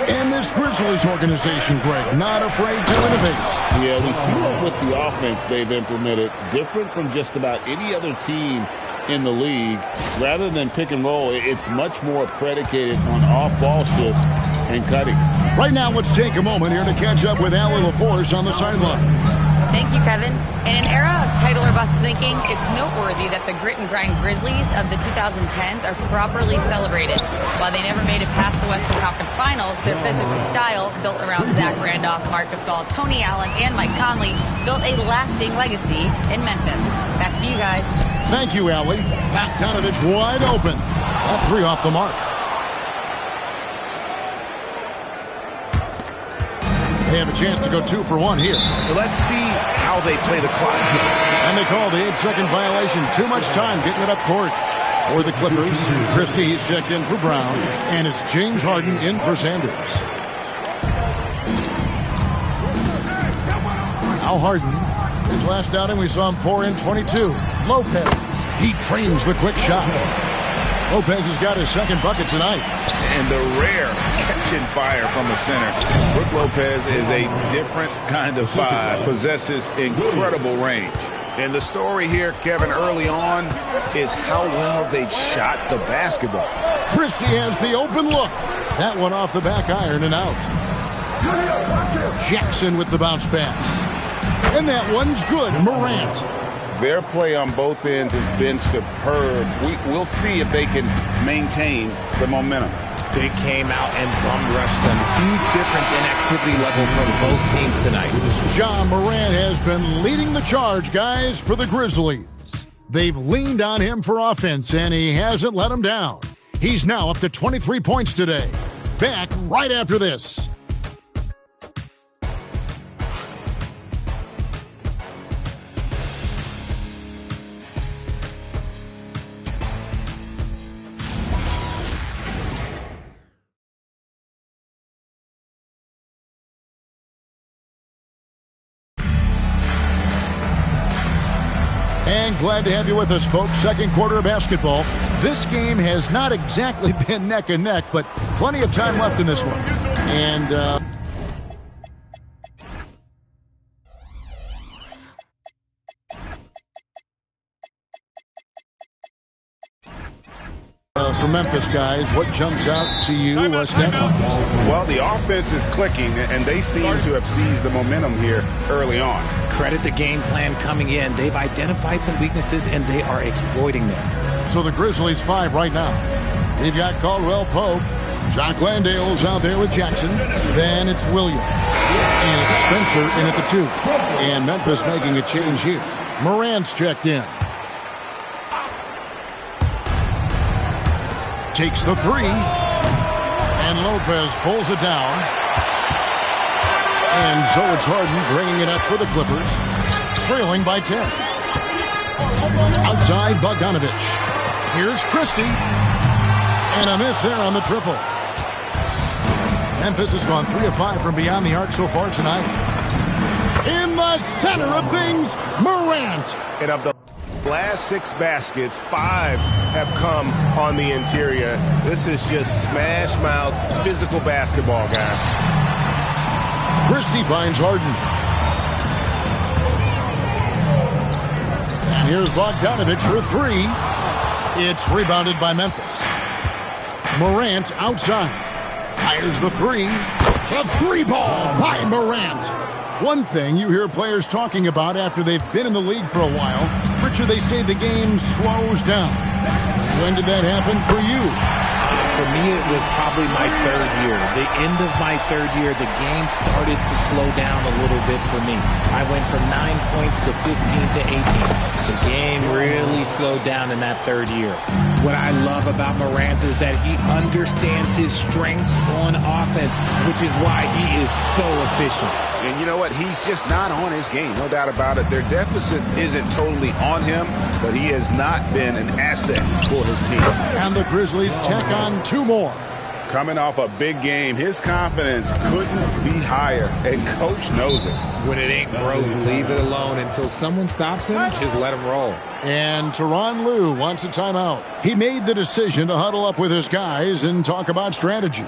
And this Grizzlies organization, Greg, not afraid to innovate. Yeah, we see that with the offense they've implemented. Different from just about any other team in the league. Rather than pick and roll, it's much more predicated on off-ball shifts and cutting. Right now, let's take a moment here to catch up with Allie LaForce on the sideline. Thank you, Kevin. In an era of title or bust thinking, it's noteworthy that the grit and grind Grizzlies of the 2010s are properly celebrated. While they never made it past the Western Conference Finals, their physical style, built around Zach Randolph, Marc Gasol, Tony Allen, and Mike Conley, built a lasting legacy in Memphis. Back to you guys. Thank you, Allie. Bogdanovich wide open. That three off the mark. They have a chance to go 2 for 1 here. Well, let's see how they play the clock. And they call the 8-second violation. Too much time getting it up court. For the Clippers, Christie, he's checked in for Brown. And it's James Harden in for Sanders. Al Harden, his last outing, we saw him pour in 22. Lopez, he trains the quick shot. Lopez has got his second bucket tonight. And the rare catching fire from the center. Brook Lopez is a different kind of five, possesses incredible range. And the story here, Kevin, early on is how well they shot the basketball. Christie has the open look. That one off the back iron and out. Jackson with the bounce pass. And that one's good. Morant. Their play on both ends has been superb. We'll see if they can maintain the momentum. They came out and bum rushed them. Huge difference in activity level from both teams tonight. Ja Morant has been leading the charge, guys, for the Grizzlies. They've leaned on him for offense, and he hasn't let them down. He's now up to 23 points today. Back right after this. And glad to have you with us, folks. Second quarter of basketball. This game has not exactly been neck and neck, but plenty of time left in this one. And for Memphis this, guys, what jumps out to you, Steph? Well, the offense is clicking, and they seem to have seized the momentum here early on. Credit the game plan coming in. They've identified some weaknesses, and they are exploiting them. So the Grizzlies 5 right now. They've got Caldwell Pope. Jock Landale's out there with Jackson. Then it's Williams. And it's Spencer in at the 2. And Memphis making a change here. Morant's checked in. Takes the 3. And Lopez pulls it down. And so it's Harden bringing it up for the Clippers. Trailing by 10. Outside Bogdanovich. Here's Christie. And a miss there on the triple. Memphis has gone 3 of 5 from beyond the arc so far tonight. In the center of things, Morant. And of the last 6 baskets, 5 have come on the interior. This is just smash mouth physical basketball, guys. Christie finds Harden. And here's Bogdanovich for 3. It's rebounded by Memphis. Morant outside. Fires the 3. A 3-ball by Morant. One thing you hear players talking about after they've been in the league for a while, Richard, they say the game slows down. When did that happen for you? For me, it was probably my 3rd year. The end of my 3rd year, the game started to slow down a little bit for me. I went from 9 points to 15 to 18. The game really slowed down in that 3rd year. What I love about Morant is that he understands his strengths on offense, which is why he is so efficient. And you know what? He's just not on his game, no doubt about it. Their deficit isn't totally on him, but he has not been an asset for his team. And the Grizzlies tack on 2 more. Coming off a big game, his confidence couldn't be higher, and Coach knows it. When it ain't broke, leave it alone until someone stops him. Just let him roll. And Tyronn Lue wants a timeout. He made the decision to huddle up with his guys and talk about strategy.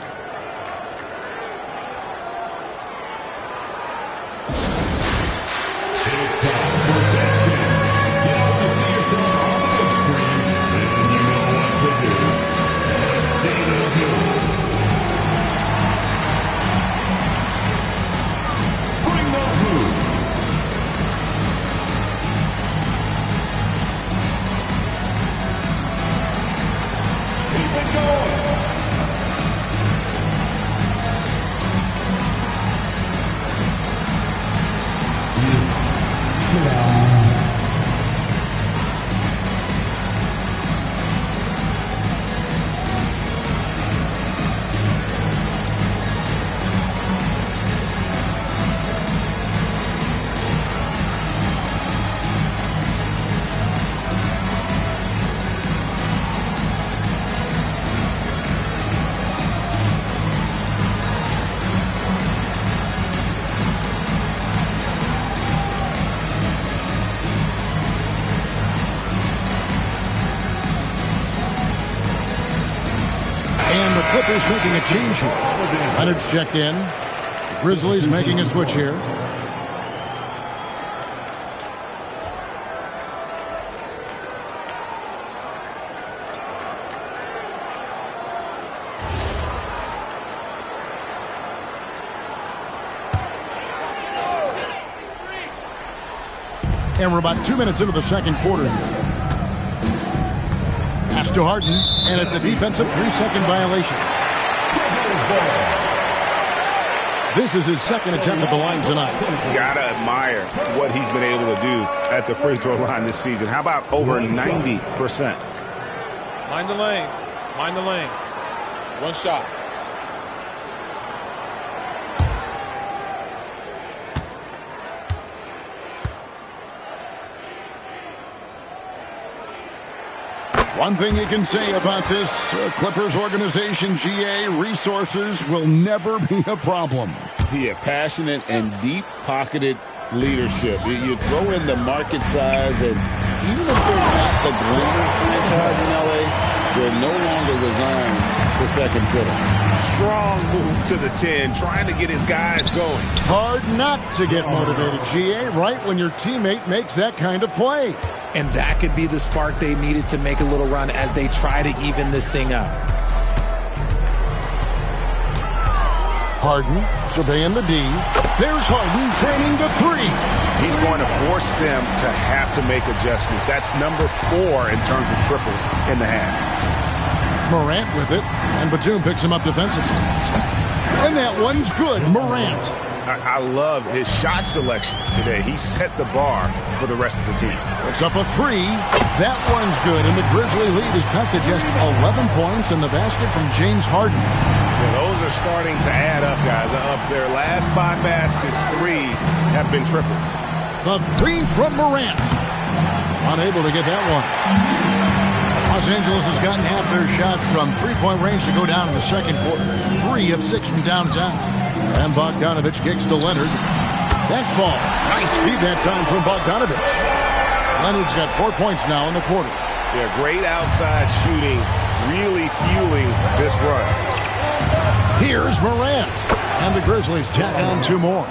Clippers making a change here. Leonard's checked in. Grizzlies making a switch here. And we're about 2 minutes into the second quarter here. Pass to Harden, and it's a defensive 3-second violation. This is his second attempt at the line tonight. Gotta admire what he's been able to do at the free throw line this season. How about over 90%? Mind the lanes. Mind the lanes. One shot. One thing you can say about this Clippers organization, GA, resources will never be a problem. Yeah, passionate and deep-pocketed leadership. You throw in the market size, and even if they're not the glamour franchise in L.A., they're no longer resigned to second fiddle. Strong move to the 10, trying to get his guys going. Hard not to get motivated, GA, right when your teammate makes that kind of play. And that could be the spark they needed to make a little run as they try to even this thing up. Harden surveying the D. There's Harden training to three. He's going to force them to have to make adjustments. That's number 4 in terms of triples in the half. Morant with it, and Batum picks him up defensively. And that one's good. Morant. I love his shot selection today. He set the bar for the rest of the team. It's up a 3. That one's good, and the Grizzly lead is cut to just 11 points in the basket from James Harden. Well, those are starting to add up, guys. Of their last 5 baskets, 3 have been triples. The 3 from Morant. Unable to get that one. Los Angeles has gotten half their shots from three-point range to go down in the second quarter. 3 of 6 from downtown. And Bogdanović kicks to Leonard. That ball. Nice feed that time from Bogdanović. Leonard's got 4 points now in the quarter. Yeah, great outside shooting, really fueling this run. Here's Morant. And the Grizzlies tack on 2 more.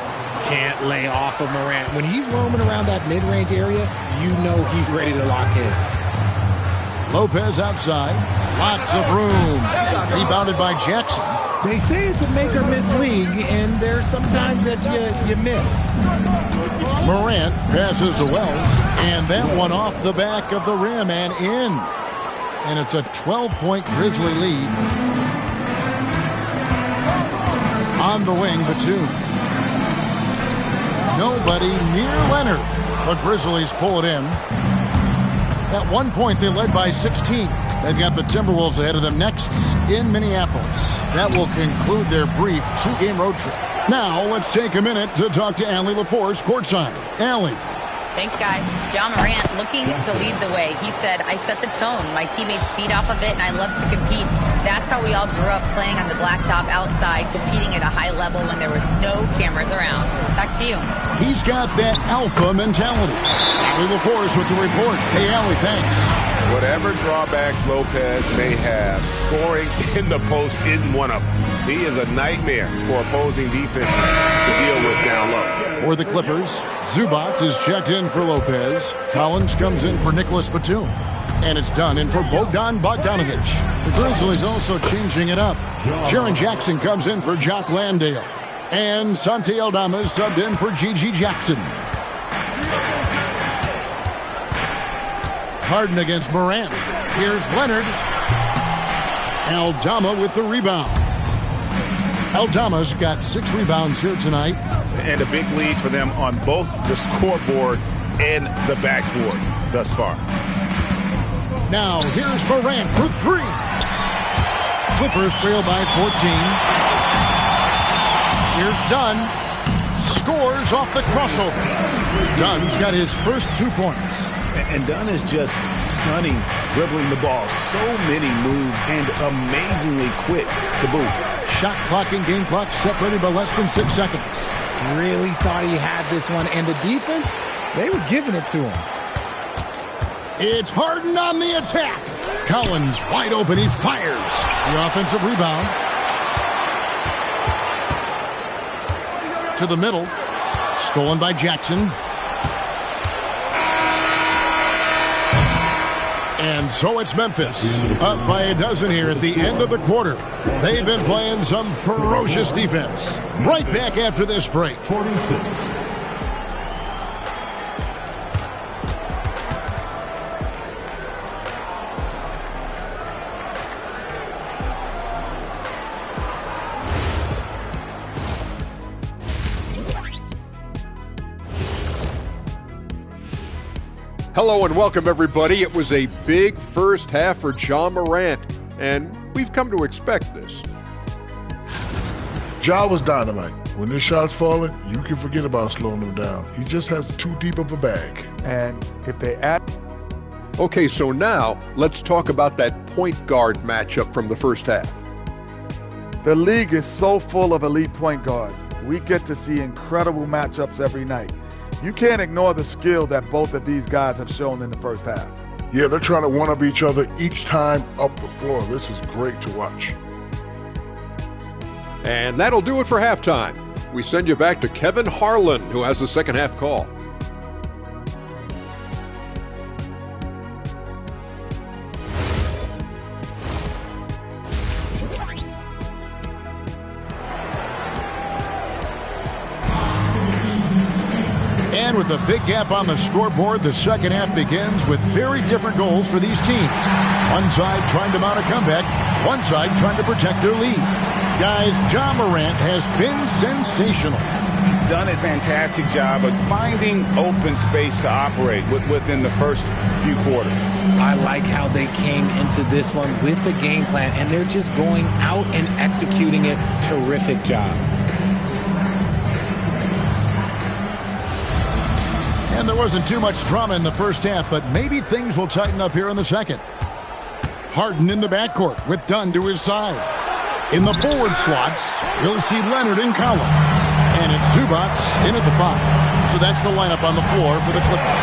Can't lay off of Morant. When he's roaming around that mid-range area, you know he's ready to lock in. Lopez outside. Lots of room. Rebounded by Jackson. They say it's a make-or-miss league, and there's sometimes that you miss. Morant passes to Wells, and that one off the back of the rim and in. And it's a 12-point Grizzly lead. On the wing, Batum. Nobody near Leonard. The Grizzlies pull it in. At one point, they led by 16. They've got the Timberwolves ahead of them next in Minneapolis. That will conclude their brief 2-game road trip. Now, let's take a minute to talk to Allie LaForce courtside. Allie. Thanks, guys. Ja Morant looking to lead the way. He said, I set the tone. My teammates feed off of it, and I love to compete. That's how we all grew up, playing on the blacktop outside, competing at a high level when there was no cameras around. Back to you. He's got that alpha mentality. Allie LaForce with the report. Hey, Allie, thanks. Whatever drawbacks Lopez may have, scoring in the post isn't one of them. He is a nightmare for opposing defenses to deal with down low. For the Clippers, Zubac is checked in for Lopez. Collins comes in for Nicholas Batum. And it's done in for Bogdan Bogdanović. The Grizzlies also changing it up. Jaren Jackson comes in for Jock Landale. And Santi Aldama is subbed in for Gigi Jackson. Harden against Morant. Here's Leonard. Aldama with the rebound. Aldama's got 6 rebounds here tonight. And a big lead for them on both the scoreboard and the backboard thus far. Now here's Morant for 3. Clippers trail by 14. Here's Dunn. Scores off the crossover. Dunn's got his first 2 points. And Dunn is just stunning, dribbling the ball. So many moves and amazingly quick to boot. Shot clock and game clock separated by less than 6 seconds. Really thought he had this one. And the defense, they were giving it to him. It's Harden on the attack. Collins wide open. He fires. The offensive rebound. To the middle. Stolen by Jackson. And so it's Memphis, up by a dozen here at the end of the quarter. They've been playing some ferocious defense. Right back after this break. 46. Hello and welcome, everybody. It was a big first half for Ja Morant, and we've come to expect this. Ja was dynamite. When his shots falling, you can forget about slowing him down. He just has too deep of a bag. And if they add... Okay, so now let's talk about that point guard matchup from the first half. The league is so full of elite point guards. We get to see incredible matchups every night. You can't ignore the skill that both of these guys have shown in the first half. Yeah, they're trying to one-up each other each time up the floor. This is great to watch. And that'll do it for halftime. We send you back to Kevin Harlan, who has the second half call. And with a big gap on the scoreboard, the second half begins with very different goals for these teams. One side trying to mount a comeback, one side trying to protect their lead. Guys, Ja Morant has been sensational. He's done a fantastic job of finding open space to operate within the first few quarters. I like how they came into this one with a game plan, and they're just going out and executing it. Terrific job. And there wasn't too much drama in the first half, but maybe things will tighten up here in the second. Harden in the backcourt with Dunn to his side. In the forward slots, you'll see Leonard and Collins. And it's Zubac in at the 5. So that's the lineup on the floor for the Clippers.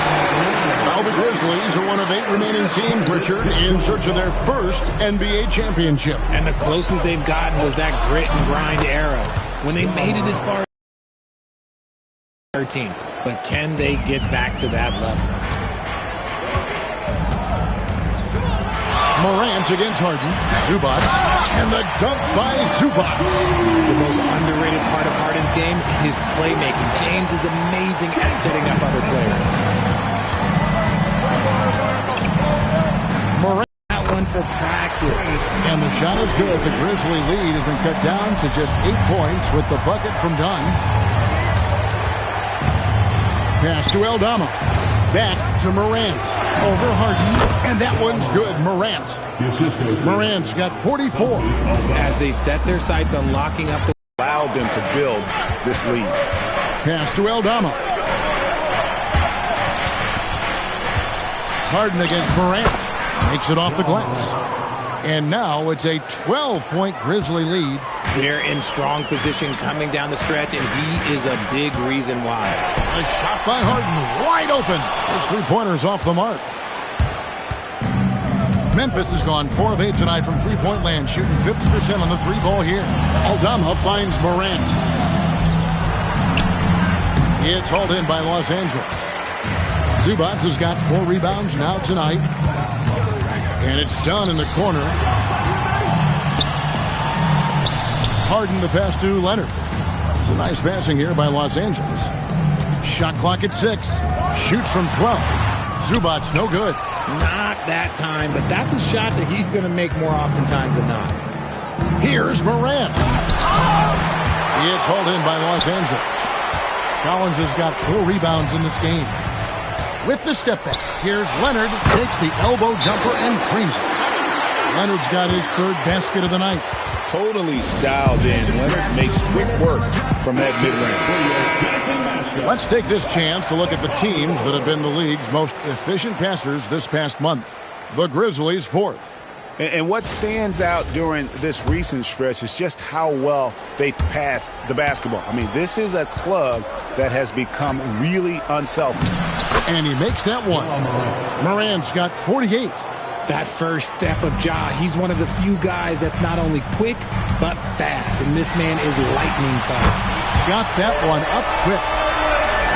Now the Grizzlies are one of 8 remaining teams, Richard, in search of their first NBA championship. And the closest they've gotten was that grit and grind era when they made it as far as 13. But can they get back to that level? Morant against Harden. Zubac. And the dunk by Zubac. The most underrated part of Harden's game, his playmaking. James is amazing at setting up other players. Morant. That one for practice. And the shot is good. The Grizzly lead has been cut down to just 8 points with the bucket from Dunn. Pass to Aldama. Back to Morant. Over Harden. And that one's good. Morant. Morant's got 44. As they set their sights on locking up the... allowed them to build this lead. Pass to Aldama. Harden against Morant. Makes it off the glass. And now it's a 12-point Grizzly lead. They're in strong position coming down the stretch, and he is a big reason why. A shot by Harden, wide open. His three-pointer's off the mark. Memphis has gone 4 of 8 tonight from three-point land, shooting 50% on the three ball here. Aldama finds Morant. It's hauled in by Los Angeles. Zubac has got 4 rebounds now tonight. And it's done in the corner. Harden the pass to Leonard. It's a nice passing here by Los Angeles. Shot clock at 6. Shoots from 12. Zubac no good. Not that time, but that's a shot that he's going to make more oftentimes than not. Here's Morant. It's hauled in by Los Angeles. Collins has got 4 rebounds in this game. With the step back, here's Leonard, takes the elbow jumper and creams it. Leonard's got his 3rd basket of the night. Totally dialed in. Leonard makes quick work from that mid-range. Let's take this chance to look at the teams that have been the league's most efficient passers this past month. The Grizzlies 4th. And what stands out during this recent stretch is just how well they pass the basketball. I mean, this is a club that has become really unselfish. And he makes that one. Morant's got 48. That first step of Ja, he's one of the few guys that's not only quick, but fast. And this man is lightning fast. Got that one up quick.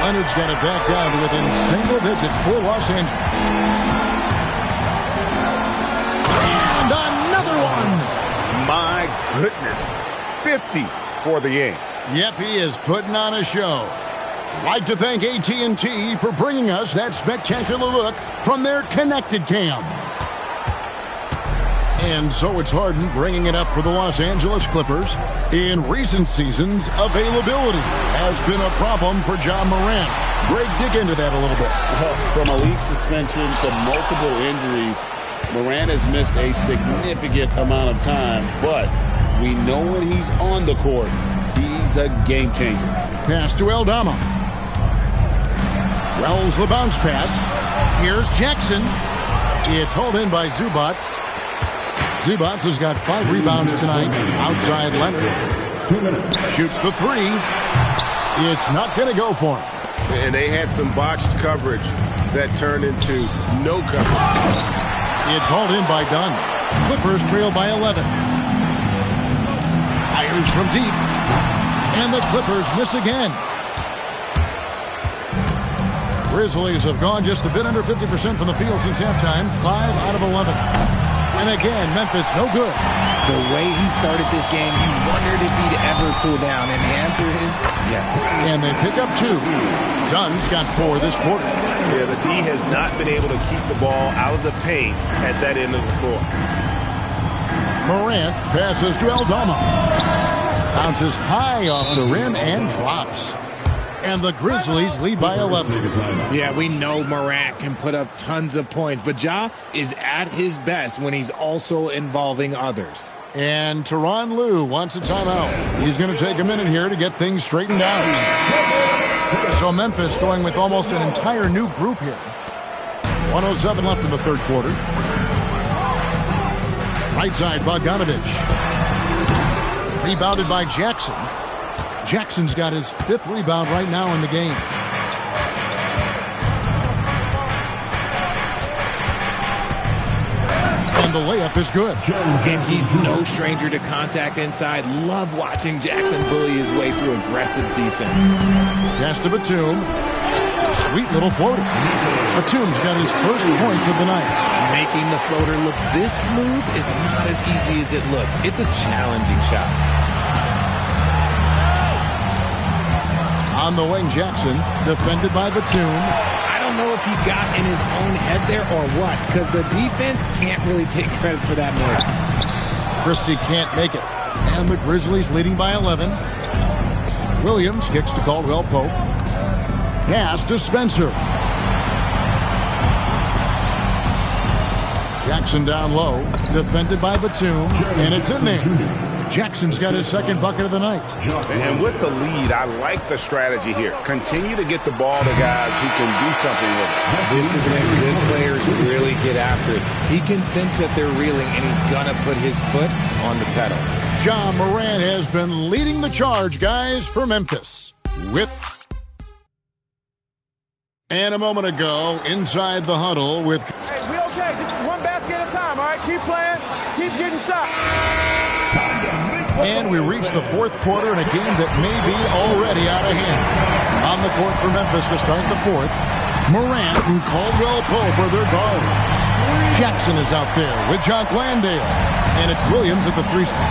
Leonard's got it back down to within single digits for Los Angeles. My goodness, 50 for the game. Yep, he is putting on a show. Like to thank AT&T for bringing us that spectacular look from their Connected Cam. And so it's Harden bringing it up for the Los Angeles Clippers. In recent seasons, availability has been a problem for Ja Morant. Greg, dig into that a little bit. Well, from a league suspension to multiple injuries, Morant has missed a significant amount of time, but we know when he's on the court, he's a game changer. Pass to Aldama. Wells the bounce pass. Here's Jackson. It's hauled in by Zubac. Zubac has got 5 rebounds tonight. Outside Leonard. 2 minutes. Shoots the 3. It's not going to go for him. And they had some botched coverage that turned into no coverage. It's hauled in by Dunn. Clippers trail by 11. Fires from deep. And the Clippers miss again. Grizzlies have gone just a bit under 50% from the field since halftime. 5 out of 11. And again, Memphis no good. The way he started this game, you wondered if he'd ever cool down, and the answer is yes. And they pick up 2. Dunn's got 4 this quarter. Yeah, the D has not been able to keep the ball out of the paint at that end of the floor. Morant passes to Aldama. Bounces high off the rim and drops. And the Grizzlies lead by 11. Yeah, we know Morant can put up tons of points, but Ja is at his best when he's also involving others. And Tyronn Lue wants a timeout. He's going to take a minute here to get things straightened out. So Memphis going with almost an entire new group here. 1:07 left in the third quarter. Right side, Bogdanovic. Rebounded by Jackson. Jackson's got his 5th rebound right now in the game. And the layup is good. And he's no stranger to contact inside. Love watching Jackson bully his way through aggressive defense. Pass to Batum. Sweet little floater. Batum's got his first points of the night. Making the floater look this smooth is not as easy as it looks. It's a challenging shot. On the wing, Jackson, defended by Batum. I don't know if he got in his own head there or what, because the defense can't really take credit for that miss. Christie can't make it. And the Grizzlies leading by 11. Williams kicks to Caldwell Pope. Pass to Spencer. Jackson down low, defended by Batum, and it's in there. Jackson's got his second bucket of the night. And with the lead, I like the strategy here. Continue to get the ball to guys who can do something with it. This is when good players really get after it. He can sense that they're reeling, and he's going to put his foot on the pedal. Ja Morant has been leading the charge, guys, for Memphis. And a moment ago, inside the huddle with... Hey, we okay. Just one basket at a time, all right? Keep playing. Keep getting shots. And we reach the fourth quarter in a game that may be already out of hand. On the court for Memphis to start the fourth, Morant and Caldwell Pope are their guards. Jackson is out there with Jock Landale. And it's Williams at the 3 spot.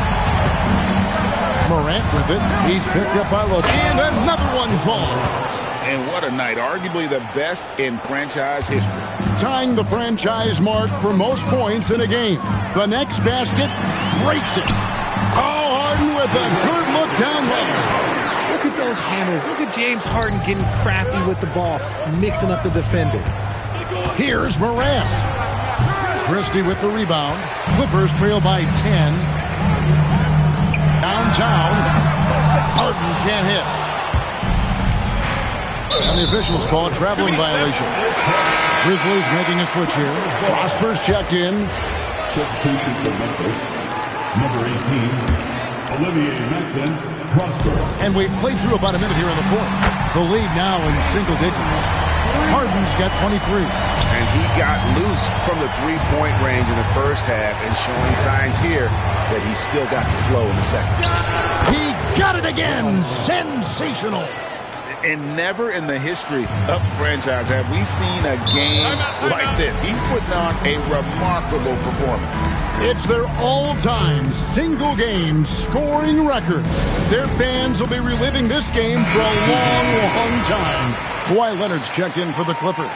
Morant with it. He's picked up by Lowe. And another one falls. And what a night. Arguably the best in franchise history. Tying the franchise mark for most points in a game. The next basket breaks it. Oh, Harden with a good look down low. Look at those handles. Look at James Harden getting crafty with the ball, mixing up the defender. Here's Morant. Christie with the rebound. Clippers trail by 10. Downtown. Harden can't hit. And the officials call a traveling violation. Grizzlies making a switch here. Prosper's checked in. Substitution for Memphis. Number 18, Olivier Maxence Prosper. And we've played through about a minute here in the fourth. The lead now in single digits. Harden's got 23. And he got loose from the three-point range in the first half and showing signs here that he's still got the flow in the second. He got it again. Sensational. And never in the history of the franchise have we seen a game like this. He's putting on a remarkable performance. It's their all-time single-game scoring record. Their fans will be reliving this game for a long, long time. Kawhi Leonard's checked in for the Clippers.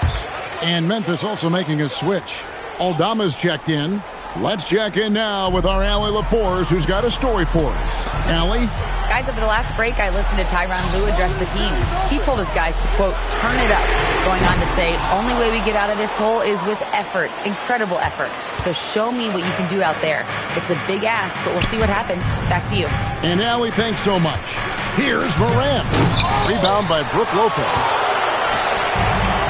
And Memphis also making a switch. Aldama's checked in. Let's check in now with our Allie LaForce, who's got a story for us. Allie? Guys, over the last break, I listened to Tyronn Lue address the team. He told his guys to, quote, turn it up, going on to say, only way we get out of this hole is with effort, incredible effort. So show me what you can do out there. It's a big ask, but we'll see what happens. Back to you. And Allie, thanks so much. Here's Morant. Rebound by Brook Lopez.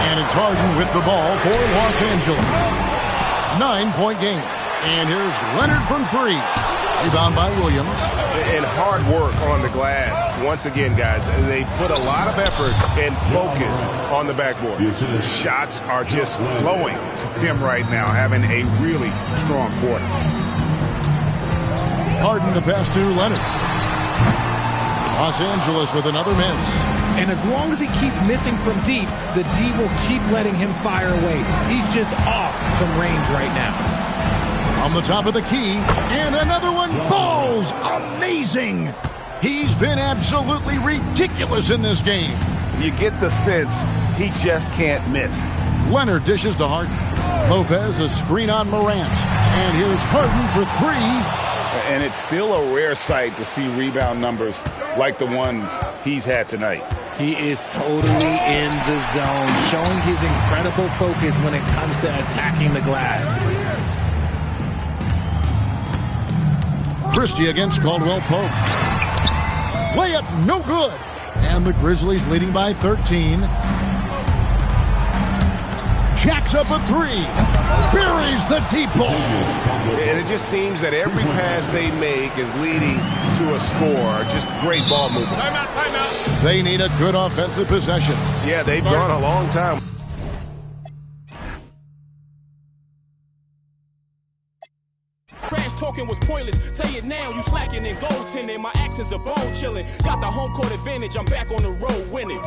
And it's Harden with the ball for Los Angeles. 9-point game. And here's Leonard from three. Rebound by Williams. And hard work on the glass. Once again, guys, they put a lot of effort and focus on the backboard. The shots are just flowing for him right now, having a really strong quarter. Harden the pass to Leonard. Los Angeles with another miss. And as long as he keeps missing from deep, the D will keep letting him fire away. He's just off from range right now. From the top of the key, and another one falls. Amazing. He's been absolutely ridiculous in this game. You get the sense he just can't miss. Leonard dishes to Harden. Lopez a screen on Morant. And here's Harden for three. And it's still a rare sight to see rebound numbers like the ones he's had tonight. He is totally in the zone, showing his incredible focus when it comes to attacking the glass. Christie against Caldwell Pope. Layup no good. And the Grizzlies leading by 13. Jacks up a three. Buries the deep ball. And it just seems that every pass they make is leading to a score. Just great ball movement. Timeout, timeout. They need a good offensive possession. Yeah, they've gone a long time. Trash talking was pointless. Say it now, you slacking and goaltending. My actions are bone chilling. Got the home court advantage. I'm back on the road winning.